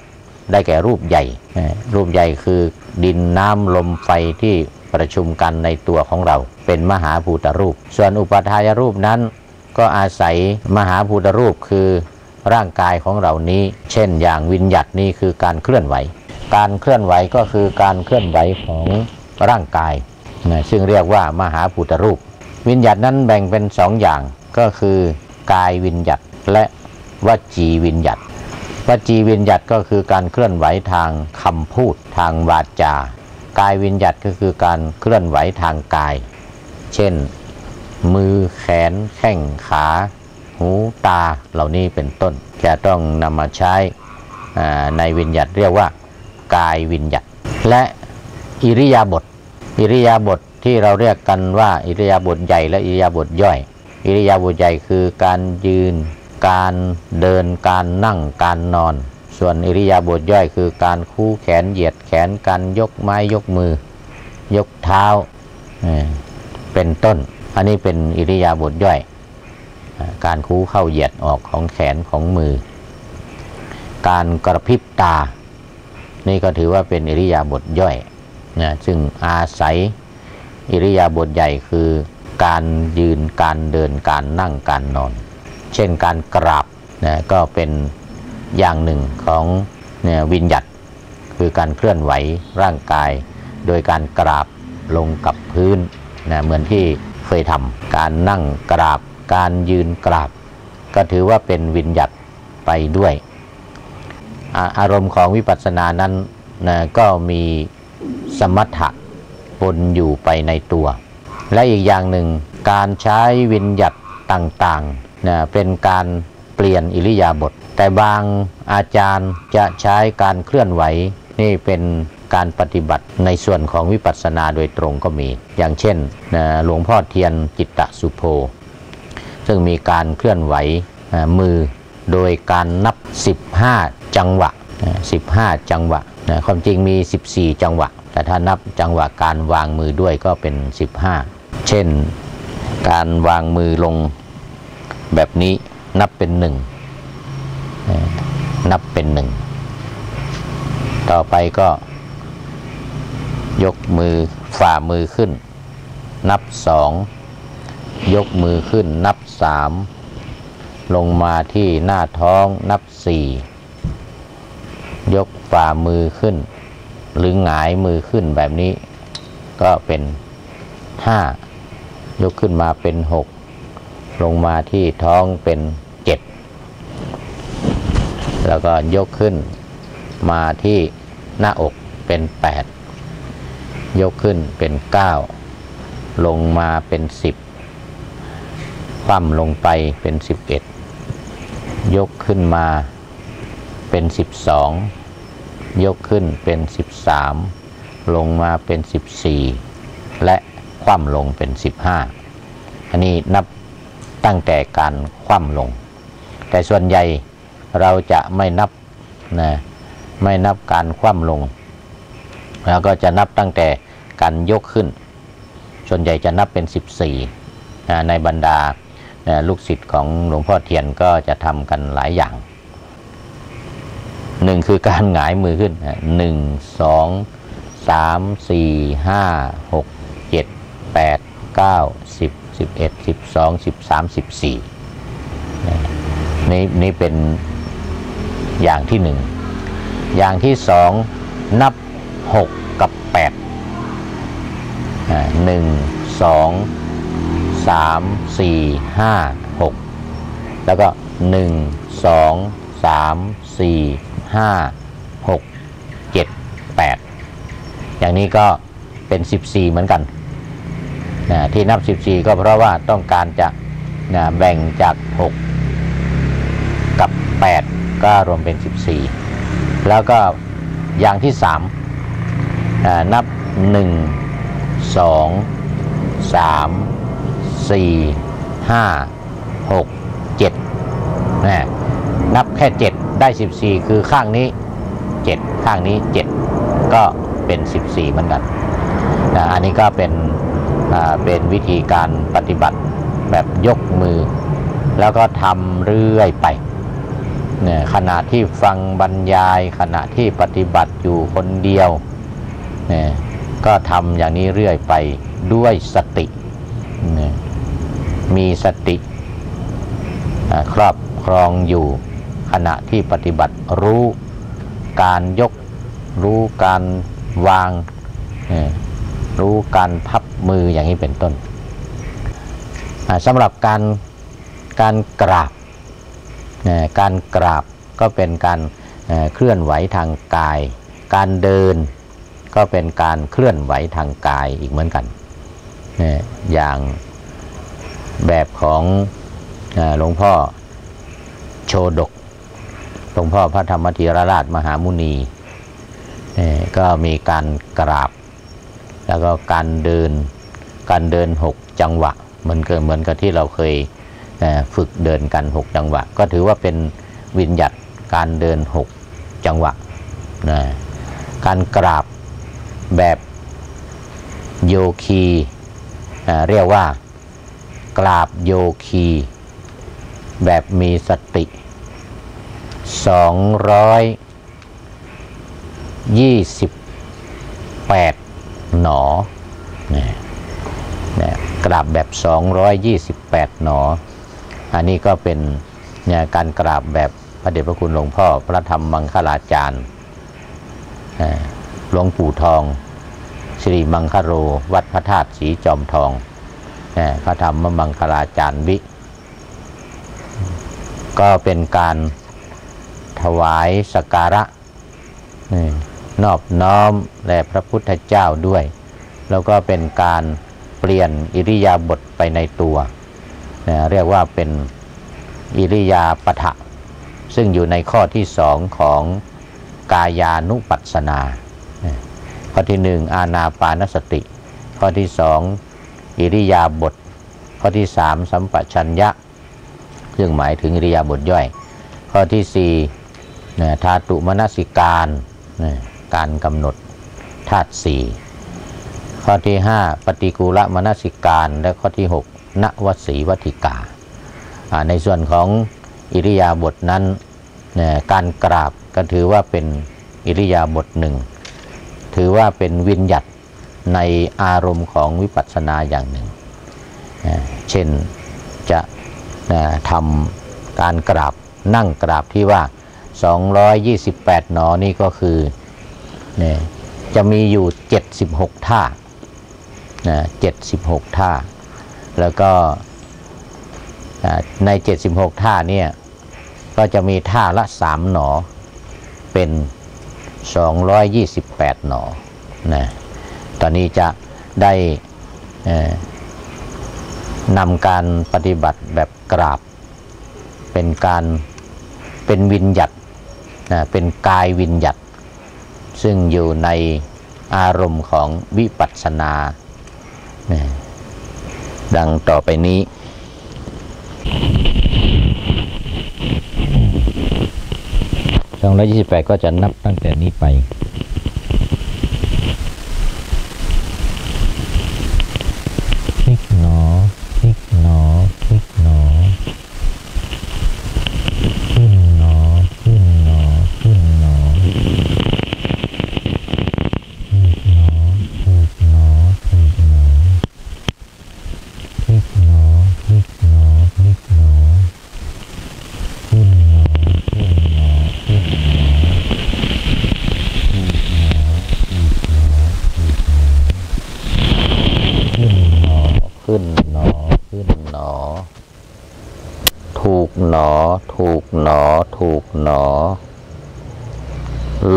ได้แก่รูปใหญ่รูปใหญ่คือดินน้ำลมไฟที่ประชุมกันในตัวของเราเป็นมหาภูตรูปส่วนอุปทายรูปนั้นก็อาศัยมหาภูตรูปคือร่างกายของเรานี้เช่นอย่างวิญญัตินี้คือการเคลื่อนไหวการเคลื่อนไหวก็คือการเคลื่อนไหวของร่างกายซึ่งเรียกว่ามหาภูตรูปวิญญัตินั้นแบ่งเป็น2อย่างก็คือกายวิญญัติและวจีวิญญัติวจีวิญญัติก็คือการเคลื่อนไหวทางคำพูดทางวาจากายวิญญัติก็คือการเคลื่อนไหวทางกายเช่นมือแขนแข้งขาหูตาเหล่านี้เป็นต้นจะต้องนำมาใช้ในวิญญัติเรียกว่ากายวิญญัติและอิริยาบถที่เราเรียกกันว่าอิริยาบถใหญ่และอิริยาบถย่อยอิริยาบถใหญ่คือการยืนการเดินการนั่งการนอนส่วนอิริยาบถย่อยคือการคู่แขนเหยียดแขนการยกไม้ยกมือยกเท้าเป็นต้นอันนี้เป็นอิริยาบถย่อยการคู่เข้าเหยียดออกของแขนของมือการกระพริบตานี่ก็ถือว่าเป็นอิริยาบถย่อยซึ่งอาศัยอิริยาบถใหญ่คือการยืนการเดินการนั่งการนอนเช่นการกราบก็เป็นอย่างหนึ่งของวิญญัติคือการเคลื่อนไหวร่างกายโดยการกราบลงกับพื้นเหมือนที่เคยทำการนั่งกราบการยืนกราบก็ถือว่าเป็นวิญญัติไปด้วยอารมณ์ของวิปัสสนานั้นก็มีสมถะปนอยู่ไปในตัวและอีกอย่างหนึ่งการใช้วิญญัติต่างๆเป็นการเปลี่ยนอิริยาบถแต่บางอาจารย์จะใช้การเคลื่อนไหวนี่เป็นการปฏิบัติในส่วนของวิปัสสนาโดยตรงก็มีอย่างเช่นหลวงพ่อเทียนจิตตสุโภซึ่งมีการเคลื่อนไหวมือโดยการนับ15จังหวะ15จังหวะความจริงมี14จังหวะแต่ถ้านับจังหวะการวางมือด้วยก็เป็น15เช่นการวางมือลงแบบนี้นับเป็น1นับเป็น1ต่อไปก็ยกมือฝ่ามือขึ้นนับ2ยกมือขึ้นนับ3ลงมาที่หน้าท้องนับ4ยกฝ่ามือขึ้นหรือหงายมือขึ้นแบบนี้ก็เป็น5ยกขึ้นมาเป็น6ลงมาที่ท้องเป็น7แล้วก็ยกขึ้นมาที่หน้าอกเป็น8ยกขึ้นเป็น9ลงมาเป็น10คว่ำลงไปเป็น11ยกขึ้นมาเป็น12ยกขึ้นเป็น13ลงมาเป็น14และคว่ำลงเป็น15อันนี้นับตั้งแต่การคว่ำลงแต่ส่วนใหญ่เราจะไม่นับไม่นับการคว่ำลงแล้วก็จะนับตั้งแต่การยกขึ้นส่วนใหญ่จะนับเป็น14ในบรรดาลูกศิษย์ของหลวงพ่อเทียนก็จะทำกันหลายอย่างหนึ่งคือการหงายมือขึ้น1 2 3 4 5 6 7 8 9 10 11 12 13 14นี่เป็นอย่างที่1อย่างที่2นับ6กับ8 1 2 3 4 5 6แล้วก็1 2 3 4 5 6 7 8อย่างนี้ก็เป็น14เหมือนกันที่นับ14ก็เพราะว่าต้องการจะแบ่งจาก6กับ8ก็รวมเป็น14แล้วก็อย่างที่3นับ1 2 3 4 5 6 7นะนับแค่7ได้14คือข้างนี้7ข้างนี้7ก็เป็น14เหมือนกันนะอันนี้ก็เป็นวิธีการปฏิบัติแบบยกมือแล้วก็ทำเรื่อยไปเนี่ยขณะที่ฟังบรรยายขณะที่ปฏิบัติอยู่คนเดียวเนี่ยก็ทำอย่างนี้เรื่อยไปด้วยสติเนี่ยมีสติครอบครองอยู่ขณะที่ปฏิบัติรู้การยกรู้การวางรู้การพับมืออย่างนี้เป็นต้นสำหรับการกราบก็เป็นการเคลื่อนไหวทางกายการเดินก็เป็นการเคลื่อนไหวทางกายอีกเหมือนกันอย่างแบบของหลวงพ่อโชดกหลวงพ่อพระธรรมธีรราชมหามุนีก็มีการกราบแล้วก็การเดิน6จังหวะเหมือนกับที่เราเคยฝึกเดินกัน6จังหวะก็ถือว่าเป็นวิญญัติการเดิน6จังหวะการกราบแบบโยคีเรียกว่ากราบโยคีแบบมีสติ228หนอกราบแบบ228หนออันนี้ก็เป็นการกราบแบบพระเดชพระคุณหลวงพ่อพระธรรมมังคลาจารย์หลวงปู่ทองสิริมังคโรวัดพระธาตุสีจอมทองพระธรรมมังคลาจารย์วิก็เป็นการถวายสักการะนอบน้อมแด่พระพุทธเจ้าด้วยแล้วก็เป็นการเปลี่ยนอิริยาบถไปในตัวเรียกว่าเป็นอิริยาปถะซึ่งอยู่ในข้อที่2ของกายานุปัสสนาข้อที่1อานาปานสติข้อที่2อิริยาบถข้อที่3สัมปชัญญะซึ่งหมายถึงอิริยาบถย่อยข้อที่4ธาตุมนสิการการกำหนดธาตุ4ข้อที่5ปฏิกูลมนสิการและข้อที่6ณวสีวัติกาในส่วนของอิริยาบถนั้นการกราบก็ถือว่าเป็นอิริยาบถหนึ่งถือว่าเป็นวิญญัติในอารมณ์ของวิปัสสนาอย่างหนึ่งเช่นจะทำการกราบนั่งกราบที่ว่า228หนอนี่ก็คือจะมีอยู่76ท่า76ท่าแล้วก็ใน76ท่าเนี่ยก็จะมีท่าละ3หนอเป็น228หนอตอนนี้จะได้นำการปฏิบัติแบบกราบเป็นวิญญัติเป็นกายวิญญัติซึ่งอยู่ในอารมณ์ของวิปัสสนาดังต่อไปนี้228ก็จะนับตั้งแต่นี้ไปพลิกหนอพลิกหนอพลิกหนอขึ้นหนอขึ้นหนอขึ้นหนอถูกหนอถูกหนอถูกหนอพลิกหนอพลิกหนอพลิกหนอขึ้นหนอขึ้นหนอขึ้นหนอขึ้นหนอขึ้นหนอถูกหนอถูกหนอถูกหนอ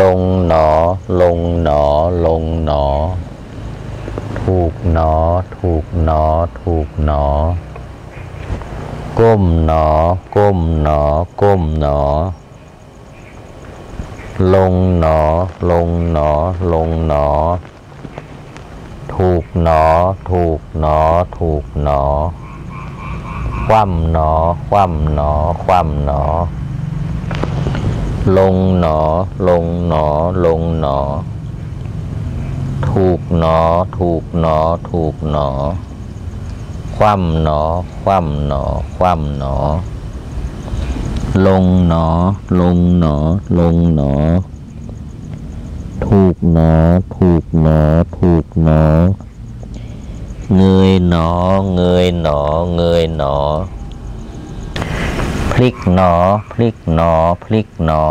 ลงหนอลงหนอลงหนอถูกหนอถูกหนอถูกหนอก้มหนอก้มหนอก้มหนอลงหนอลงหนอลงหนอถูกหนอถูกหนอถูกหนอ คว่ำหนอคว่ำหนอคว่ำหนอลงหนอลงหนอลงหนอถูกหนอถูกหนอถูกหนอคว่ำหนอคว่ำหนอคว่ำหนอลงหนอลงหนอลงหนอถูกหนอถูกหนอถูกหนอเงยหนอเงยหนอเงยหนอพลิกหนอพลิกหนอพลิกหนอ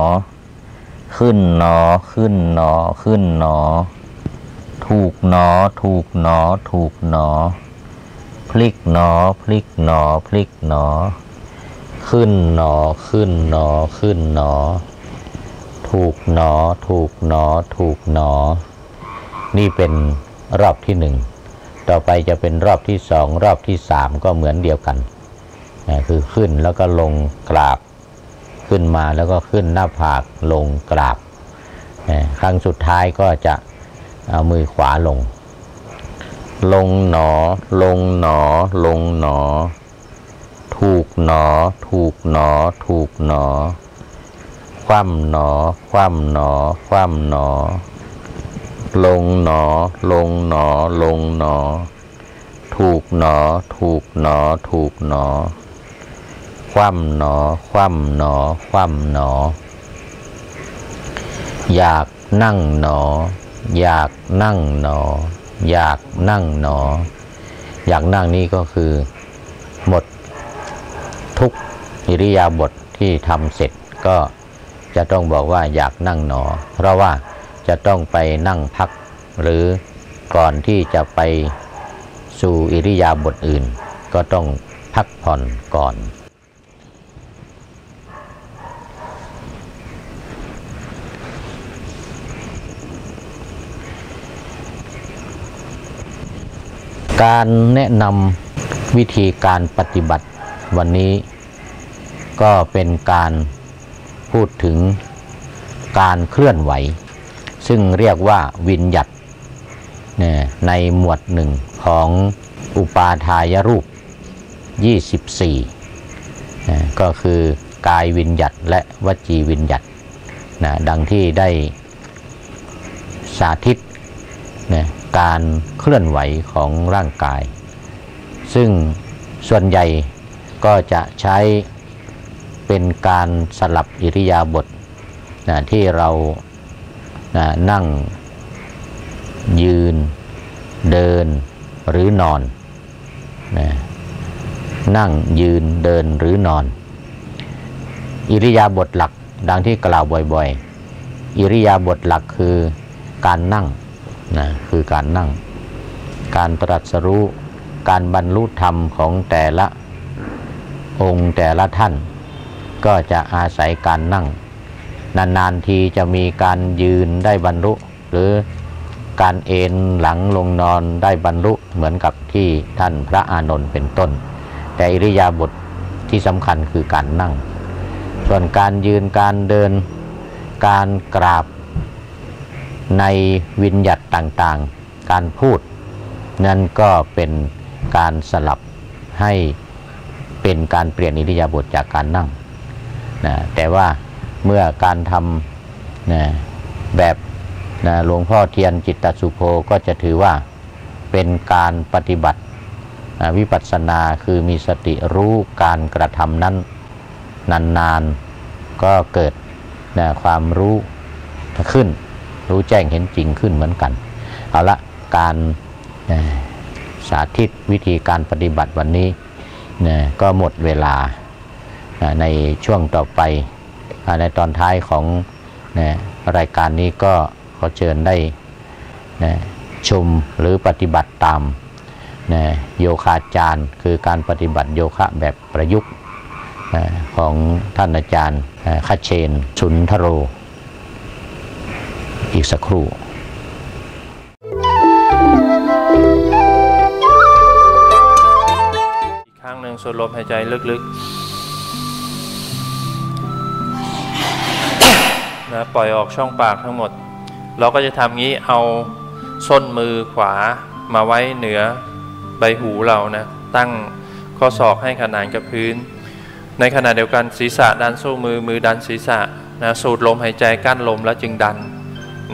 ขึ้นหนอขึ้นหนอขึ้นหนอถูกหนอถูกหนอถูกหนอพลิกหนอพลิกหนอพลิกหนอขึ้นหนอขึ้นหนอขึ้นหนอถูกหนอถูกหนอถูกหนอนี่เป็นรอบที่หนึ่งต่อไปจะเป็นรอบที่สองรอบที่สามก็เหมือนเดียวกันคือขึ้นแล้วก็ลงกราบขึ้นมาแล้วก็ขึ้นหน้าผากลงกราบครั้งสุดท้ายก็จะเอามือขวาลงลงหนอลงหนอลงหนอถูกหนอถูกหนอถูกหนอคว่ำหนอคว่ำหนอคว่ำหนอลงหนอลงหนอลงหนอถูกหนอถูกหนอถูกหนอคว่ำหนอคว่ำหนอคว่ำหนออยากนั่งหนออยากนั่งหนออยากนั่งหนออยากนั่งนี่ก็คือหมดทุกอิริยาบถที่ทำเสร็จก็จะต้องบอกว่าอยากนั่งหนอเพราะว่าจะต้องไปนั่งพักหรือก่อนที่จะไปสู่อิริยาบถอื่นก็ต้องพักผ่อนก่อนการแนะนำวิธีการปฏิบัติวันนี้ก็เป็นการพูดถึงการเคลื่อนไหวซึ่งเรียกว่าวิญญัติในหมวดหนึ่งของอุปาทายรูป24ก็คือกายวิญญัติและวจีวิญญัติดังที่ได้สาธิตการเคลื่อนไหวของร่างกายซึ่งส่วนใหญ่ก็จะใช้เป็นการสลับอิริยาบถที่เรานั่งยืนเดินหรือนอนนั่งยืนเดินหรือนอนอิริยาบถหลักดังที่กล่าวบ่อยๆอิริยาบถหลักคือการนั่งคือการนั่งการตรัสรู้การบรรลุธรรมของแต่ละองค์แต่ละท่านก็จะอาศัยการนั่งนานๆทีจะมีการยืนได้บรรลุหรือการเอนหลังลงนอนได้บรรลุเหมือนกับที่ท่านพระอานนท์เป็นต้นแต่อิริยาบถที่สำคัญคือการนั่งส่วนการยืนการเดินการกราบในวิญญัติต่างๆการพูดนั่นก็เป็นการสลับให้เป็นการเปลี่ยนอิริยาบถจากการนั่งแต่ว่าเมื่อการทำแบบหลวงพ่อเทียนจิตตสุโภก็จะถือว่าเป็นการปฏิบัติวิปัสสนาคือมีสติรู้การกระทำนั้นนานๆก็เกิดความรู้ขึ้นรู้แจ้งเห็นจริงขึ้นเหมือนกันเอาละการสาธิตวิธีการปฏิบัติวันนี้ก็หมดเวลาในช่วงต่อไปในตอนท้ายของรายการนี้ก็ขอเชิญได้ชมหรือปฏิบัติตามโยคะจารย์คือการปฏิบัติโยคะแบบประยุกต์ของท่านอาจารย์คเชนสุนทโรอีกสักครู่อีกครั้งหนึ่งสูดลมหายใจลึกๆนะปล่อยออกช่องปากทั้งหมดเราก็จะทำงี้เอาส้นมือขวามาไว้เหนือใบหูเรานะตั้ง ข้อศอกให้ขนานกับพื้นในขณะเดียวกันศีรษะดันสู้มือมือดันศีรษะนะสูดลมหายใจกั้นลมแล้วจึงดัน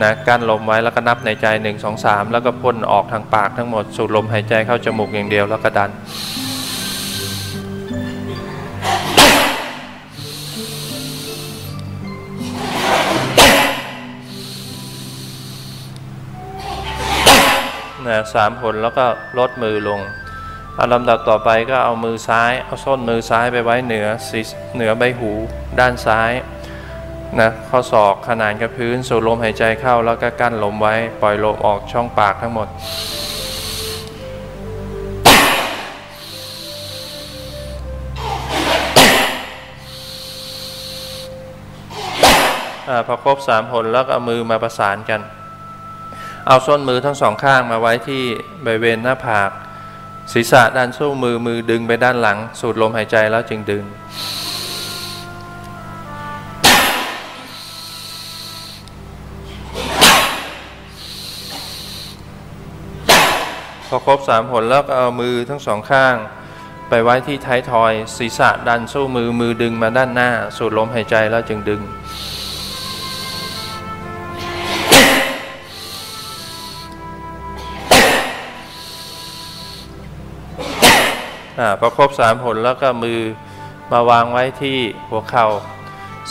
นะกั้นลมไว้แล้วก็นับในใจ1 2 3แล้วก็พ่นออกทางปากทั้งหมดสูดลมหายใจเข้าจมูกอย่างเดียวแล้วก็ดันนะ3 หนแล้วก็ลดมือลงลำดับต่อไปก็เอามือซ้ายเอาส้นมือซ้ายไปไว้เหนือใบหูด้านซ้ายนะข้อศอกขนานกับพื้นสูดลมหายใจเข้าแล้วก็กั้นลมไว้ปล่อยลมออกช่องปากทั้งหมดพอครบ3 หนแล้วก็เอามือมาประสานกันเอาส้นมือทั้งสองข้างมาไว้ที่บริเวณหน้าผากศีรษะดันสู้มือมือดึงไปด้านหลังสูดลมหายใจแล้วจึงดึงพอครบ3 หนแล้วก็เอามือทั้งสองข้างไปไว้ที่ท้ายทอยศีรษะดันสู้มือมือดึงมาด้านหน้าสูดลมหายใจแล้วจึงดึงพอครบ3 หนแล้วก็มือมาวางไว้ที่หัวเข่า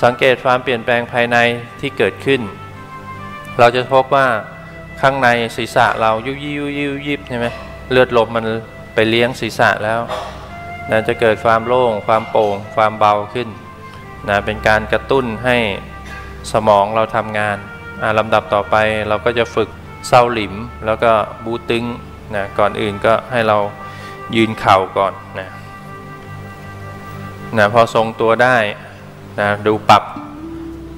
สังเกตความเปลี่ยนแปลงภายในที่เกิดขึ้นเราจะพบว่าข้างในศีรษะเรายุบยิบใช่ไหมเลือดลมมันไปเลี้ยงศีรษะแล้วนะจะเกิดความโล่งความโปร่งความเบาขึ้นนะเป็นการกระตุ้นให้สมองเราทำงานลำดับต่อไปเราก็จะฝึกเซาหลิมแล้วก็บูตึงนะก่อนอื่นก็ให้เรายืนเข่าก่อนนะพอทรงตัวได้นะดูปรับ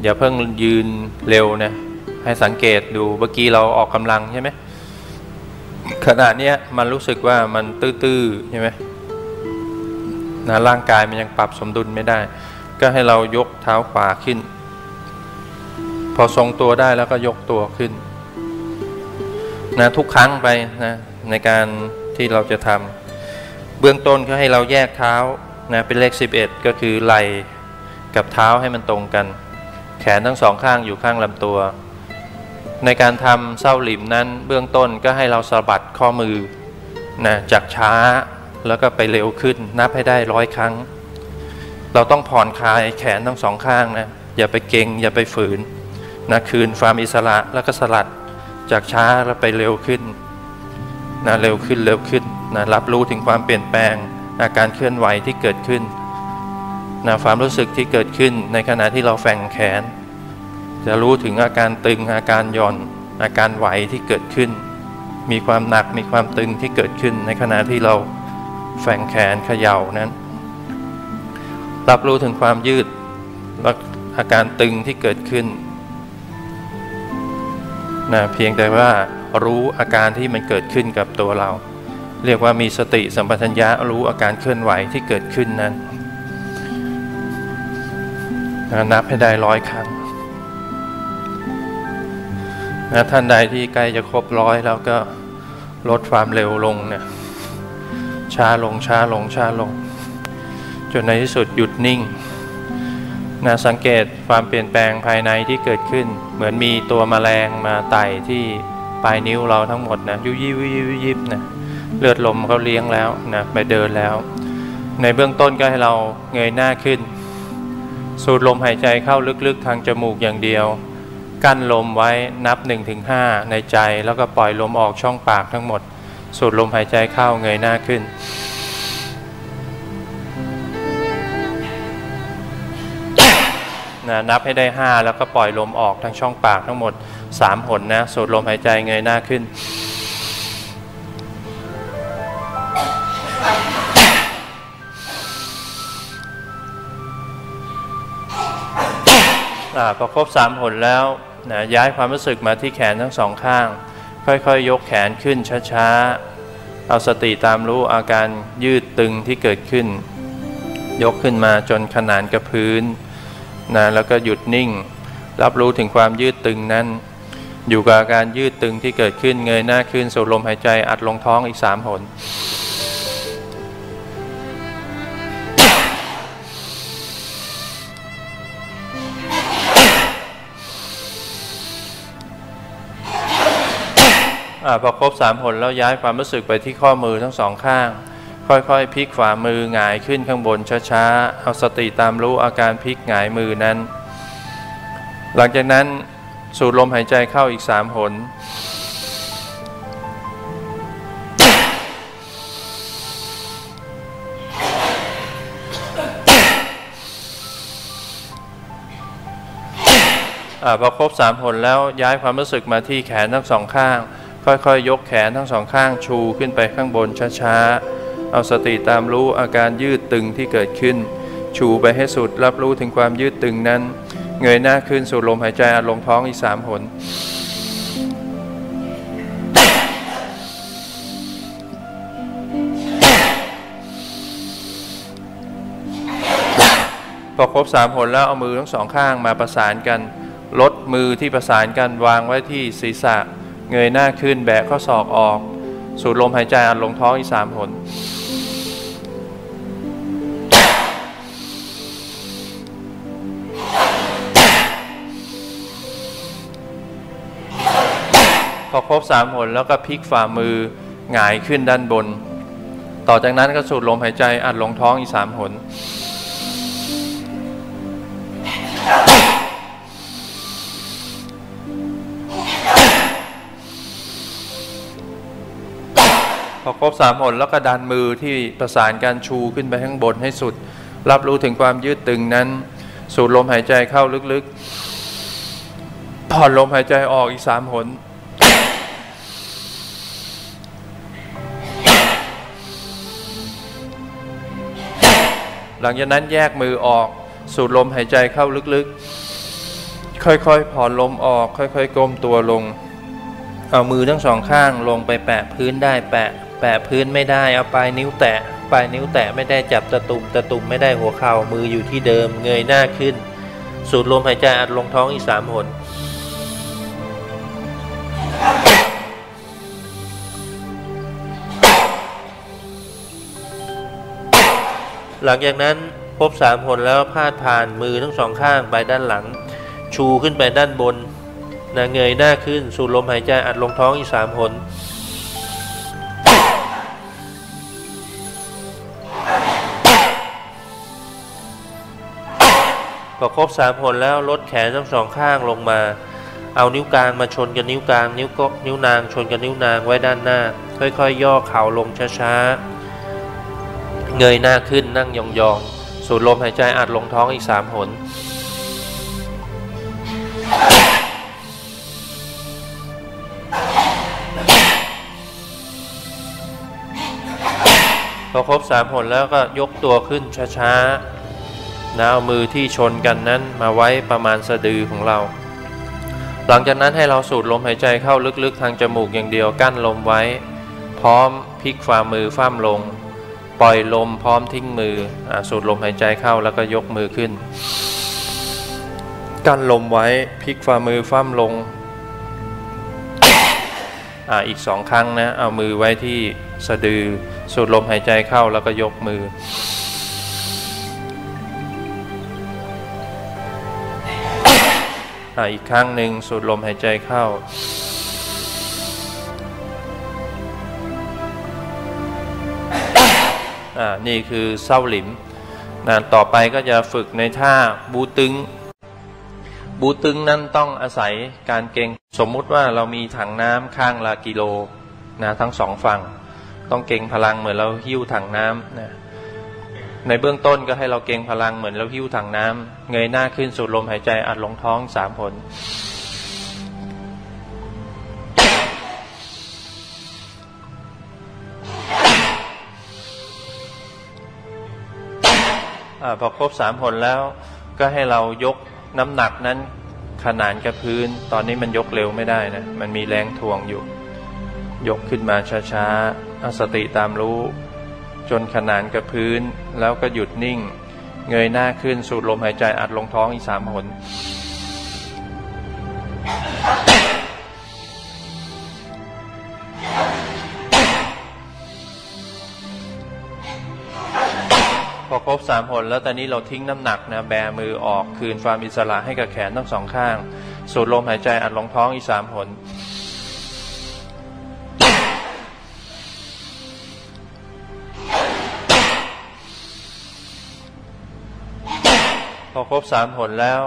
อย่าเพิ่งยืนเร็วนะให้สังเกตดูเมื่อกี้เราออกกำลังใช่ไหมขณะนี้มันรู้สึกว่ามันตื้อๆใช่ไหมนะร่างกายมันยังปรับสมดุลไม่ได้ก็ให้เรายกเท้าขวาขึ้นพอทรงตัวได้แล้วก็ยกตัวขึ้นนะทุกครั้งไปนะในการที่เราจะทำเบื้องต้นก็ให้เราแยกเท้านะเป็นเลข11ก็คือไหล่กับเท้าให้มันตรงกันแขนทั้งสองข้างอยู่ข้างลำตัวในการทำเส้าหลิมนั้นเบื้องต้นก็ให้เราสะบัดข้อมือนะจากช้าแล้วก็ไปเร็วขึ้นนับให้ได้100 ครั้งเราต้องผ่อนคลายแขนทั้งสองข้างนะอย่าไปเกร็งอย่าไปฝืนนะคืนความอิสระแล้วก็สลัดจากช้าแล้วไปเร็วขึ้นนะเร็วขึ้นนะรับรู้ถึงความเปลี่ยนแปลงอาการเคลื่อนไหวที่เกิดขึ้นนะความรู้สึกที่เกิดขึ้นในขณะที่เราแฝงแขนจะรู้ถึงอาการตึงอาการหย่อนอาการไหวที่เกิดขึ้นมีความหนักมีความตึงที่เกิดขึ้นในขณะที่เราแฝงแขนเขย่านั้นรับรู้ถึงความยืดและอาการตึงที่เกิดขึ้นนะเพียงแต่ว่ารู้อาการที่มันเกิดขึ้นกับตัวเราเรียกว่ามีสติสัมปชัญญะรู้อาการเคลื่อนไหวที่เกิดขึ้นนั้นนับให้ได้100 ครั้งนะท่านใดที่ใกล้จะครบ100แล้วก็ลดความเร็วลงเนี่ยช้าลงจนในที่สุดหยุดนิ่งนะสังเกตความเปลี่ยนแปลงภายในที่เกิดขึ้นเหมือนมีตัวแมลงมาไต่ที่ปลายนิ้วเราทั้งหมดนะยิบนะเลือดลมเขาเลี้ยงแล้วนะไปเดินแล้วในเบื้องต้นก็ให้เราเงยหน้าขึ้นสูดลมหายใจเข้าลึกๆทางจมูกอย่างเดียวกั้นลมไว้นับ 1-5 ในใจแล้วก็ปล่อยลมออกช่องปากทั้งหมดสูดลมหายใจเข้าเงยหน้าขึ้นนะนับให้ได้5แล้วก็ปล่อยลมออกทางช่องปากทั้งหมด3 หนนะสูดลมหายใจเงยหน้าขึ้นพอครบ3 หนแล้วนะย้ายความรู้สึกมาที่แขนทั้งสองข้างค่อยๆ ยกแขนขึ้นช้าๆเอาสติตามรู้อาการยืดตึงที่เกิดขึ้นยกขึ้นมาจนขนานกับพื้นนะแล้วก็หยุดนิ่งรับรู้ถึงความยืดตึงนั้นอยู่กับอาการยืดตึงที่เกิดขึ้นเงยหน้าขึ้นสูดลมหายใจอัดลงท้องอีก3 หน พอครบ3 หนแล้วย้ายความรู้สึกไปที่ข้อมือทั้ง2 ข้างค่อยๆพลิกฝ่ามือหงายขึ้นข้างบนช้าๆเอาสติตามรู้อาการพลิกหงายมือนั้นหลังจากนั้นสูดลมหายใจเข้าอีก3 หนพอครบ3 หนแล้วย้ายความรู้สึกมาที่แขนทั้ง2 ข้างค่อยๆยกแขนทั้ง2 ข้างชูขึ้นไปข้างบนช้าๆเอาสติตามรู้อาการยืดตึงที่เกิดขึ้นชูไปให้สุดรับรู้ถึงความยืดตึงนั้นเงยหน้าขึ้นสูดลมหายใจอัดลงท้องอีก3 หนพอครบ3 หนแล้วเอามือทั้ง2 ข้างมาประสานกันลดมือที่ประสานกันวางไว้ที่ศีรษะเงยหน้าขึ้นแบะข้อศอกออกสูดลมหายใจอัดลงท้องอีก3 หนพอครบ3 หนแล้วก็พลิกฝ่ามือหงายขึ้นด้านบนต่อจากนั้นก็สูดลมหายใจอัดลงท้องอีก3 หนพอครบ3 หนแล้วก็ดันมือที่ประสานกันชูขึ้นไปข้างบนให้สุดรับรู้ถึงความยืดตึงนั้นสูดลมหายใจเข้าลึกๆผ่อนลมหายใจออกอีก3 หนหลังจากนั้นแยกมือออกสูดลมหายใจเข้าลึกๆค่อยๆผ่อนลมออกค่อยๆก้มตัวลงเอามือทั้ง2 ข้างลงไปแปะพื้นได้แปะพื้นไม่ได้เอาปลายนิ้วแตะไม่ได้จับตะตุ่มไม่ได้หัวเข่ามืออยู่ที่เดิมเงยหน้าขึ้นสูดลมหายใจอัดลงท้องอีก3 หนหลังจากนั้นครบ3 หนแล้วพาดผ่านมือทั้ง2 ข้างไปด้านหลังชูขึ้นไปด้านบนเงยหน้าขึ้นสูดลมหายใจอัดลงท้องอีก3 หนพอครบ3 หนแล้วลดแขนทั้ง2 ข้างลงมาเอานิ้วกลางมาชนกับนิ้วกลางนิ้วนางชนกับนิ้วนางไว้ด้านหน้าค่อยๆย่อเข่าลงช้าๆเงยหน้าขึ้นนั่งยองๆสูดลมหายใจอัดลงท้องอีก3 หนพอครบ3 หนแล้วก็ยกตัวขึ้นช้าๆเอามือที่ชนกันนั้นมาไว้ประมาณสะดือของเราหลังจากนั้นให้เราสูดลมหายใจเข้าลึกๆทางจมูกอย่างเดียวกั้นลมไว้พร้อมพลิกฝ่ามือคว่ำลงปล่อยลมพร้อมทิ้งมือสูดลมหายใจเข้าแล้วก็ยกมือขึ้นกั้นลมไว้พลิกฝ่ามือคว่ำลงอีก2 ครั้งนะเอามือไว้ที่สะดือสูดลมหายใจเข้าแล้วก็ยกมืออีกครั้งหนึ่งสูดลมหายใจเข้านี่คือเส้าหลิมต่อไปก็จะฝึกในท่าบูตึงนั้นต้องอาศัยการเกร็งสมมุติว่าเรามีถังน้ำข้างละกิโลทั้ง2 ฝั่งต้องเกร็งพลังเหมือนเราหิ้วถังน้ำในเบื้องต้นก็ให้เราเกร็งพลังเหมือนเราหิ้วถังน้ำเงยหน้าขึ้นสูดลมหายใจอัดลงท้อง3 หนพอครบ3 หนแล้วก็ให้เรายกน้ำหนักนั้นขนานกับพื้นตอนนี้มันยกเร็วไม่ได้นะมันมีแรงถ่วงอยู่ยกขึ้นมาช้าๆเอาสติตามรู้จนขนานกับพื้นแล้วก็หยุดนิ่งเงยหน้าขึ้นสูดลมหายใจอัดลงท้องอีก3 หนพอครบ3 หนแล้วตอนนี้เราทิ้งน้ำหนักแบมือออกคืนความอิสระให้กับแขนทั้ง2 ข้างสูดลมหายใจอัดลงท้องอีก3 หน พอครบ3 หนแล้ว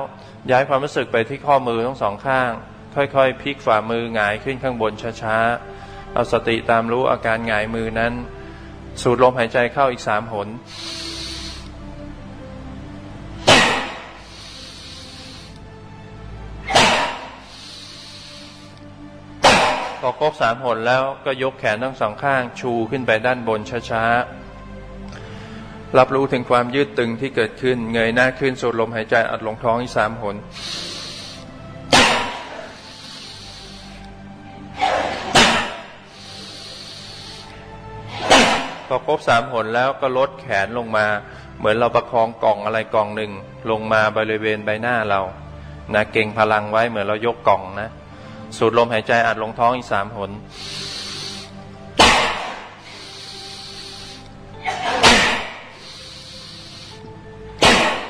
ย้ายความรู้สึกไปที่ข้อมือทั้ง2 ข้างค่อยๆพลิกฝ่ามือหงายขึ้นข้างบนช้าๆเอาสติตามรู้อาการหงายมือนั้นสูดลมหายใจเข้าอีก3 หนพอครบ3 หนแล้วก็ยกแขนทั้ง2 ข้างชูขึ้นไปด้านบนช้าๆรับรู้ถึงความยืดตึงที่เกิดขึ้นเงยหน้าขึ้นสูดลมหายใจอัดลงท้องอีก3 หนพอครบ3 หนแล้วก็ลดแขนลงมาเหมือนเราประคองกล่องอะไรกล่องหนึ่งลงมาบริเวณใบหน้าเรานะเก่งพลังไว้เหมือนเรายกกล่องนะสูดลมหายใจอัดลงท้องอีก3 หน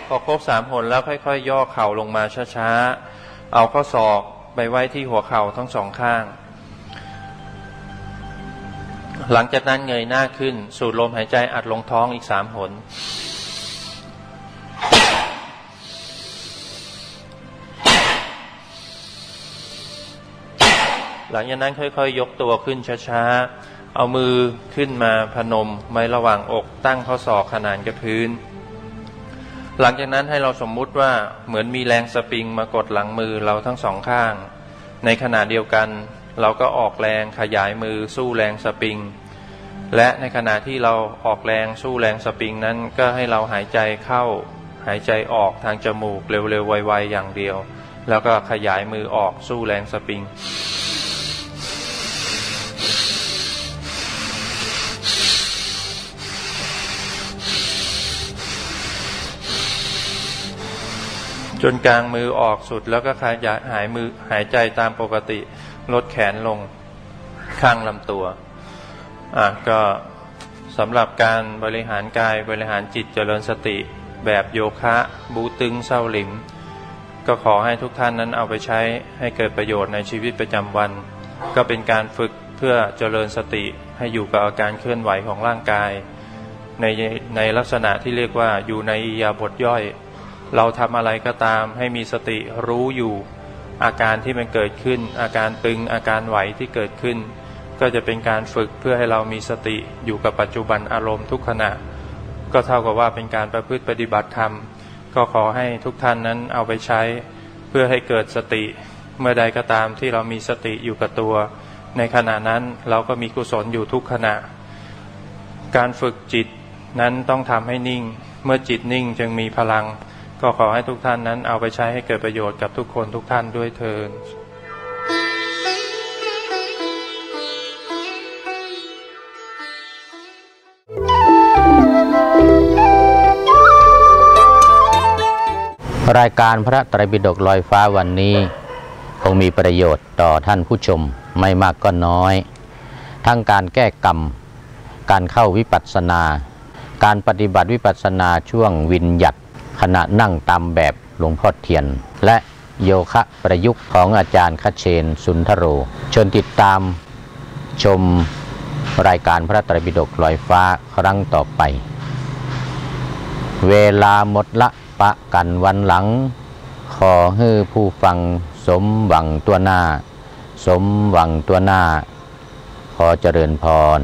พอครบ3 หนแล้วค่อยๆย่อเข่าลงมาช้าๆเอาข้อศอกไปไว้ที่หัวเข่าทั้ง2 ข้างหลังจากนั้นเงยหน้าขึ้นสูดลมหายใจอัดลงท้องอีก3 หนหลังจากนั้นค่อยๆยกตัวขึ้นช้าๆเอามือขึ้นมาพนมไว้ระหว่างอกตั้งข้อศอกขนานกับพื้นหลังจากนั้นให้เราสมมุติว่าเหมือนมีแรงสปริงมากดหลังมือเราทั้ง2 ข้างในขณะเดียวกันเราก็ออกแรงขยายมือสู้แรงสปริงและในขณะที่เราออกแรงสู้แรงสปริงนั้นก็ให้เราหายใจเข้าหายใจออกทางจมูกเร็วๆไวๆอย่างเดียวแล้วก็ขยายมือออกสู้แรงสปริงจนกลางมือออกสุดแล้วก็ขยายหายใจตามปกติลดแขนลงข้างลำตัวก็สำหรับการบริหารกายบริหารจิตเจริญสติแบบโยคะบูตึงเศร้าหลิมก็ขอให้ทุกท่านนั้นเอาไปใช้ให้เกิดประโยชน์ในชีวิตประจำวันก็เป็นการฝึกเพื่อเจริญสติให้อยู่กับอาการเคลื่อนไหวของร่างกายในลักษณะที่เรียกว่าอยู่ในอิริยาบถย่อยเราทำอะไรก็ตามให้มีสติรู้อยู่อาการที่มันเกิดขึ้นอาการตึงอาการไหวที่เกิดขึ้นก็จะเป็นการฝึกเพื่อให้เรามีสติอยู่กับปัจจุบันอารมณ์ทุกขณะก็เท่ากับว่าเป็นการประพฤติปฏิบัติธรรมก็ขอให้ทุกท่านนั้นเอาไปใช้เพื่อให้เกิดสติเมื่อใดก็ตามที่เรามีสติอยู่กับตัวในขณะนั้นเราก็มีกุศลอยู่ทุกขณะการฝึกจิตนั้นต้องทำให้นิ่งเมื่อจิตนิ่งจึงมีพลังก็ขอให้ทุกท่านนั้นเอาไปใช้ให้เกิดประโยชน์กับทุกคนทุกท่านด้วยเถิดรายการพระไตรปิฎกลอยฟ้าวันนี้คงมีประโยชน์ต่อท่านผู้ชมไม่มากก็น้อยทั้งการแก้กรรมการเข้าวิปัสสนาการปฏิบัติวิปัสสนาช่วงวิญญัติขณะนั่งตามแบบหลวงพ่อเทียนและโยคะประยุกต์ของอาจารย์คเชนสุนทโรเชิญติดตามชมรายการพระไตรปิฎกลอยฟ้าครั้งต่อไปเวลาหมดละปะกันวันหลังขอให้ผู้ฟังสมหวังตัวหน้าสมหวังตัวหน้าขอเจริญพร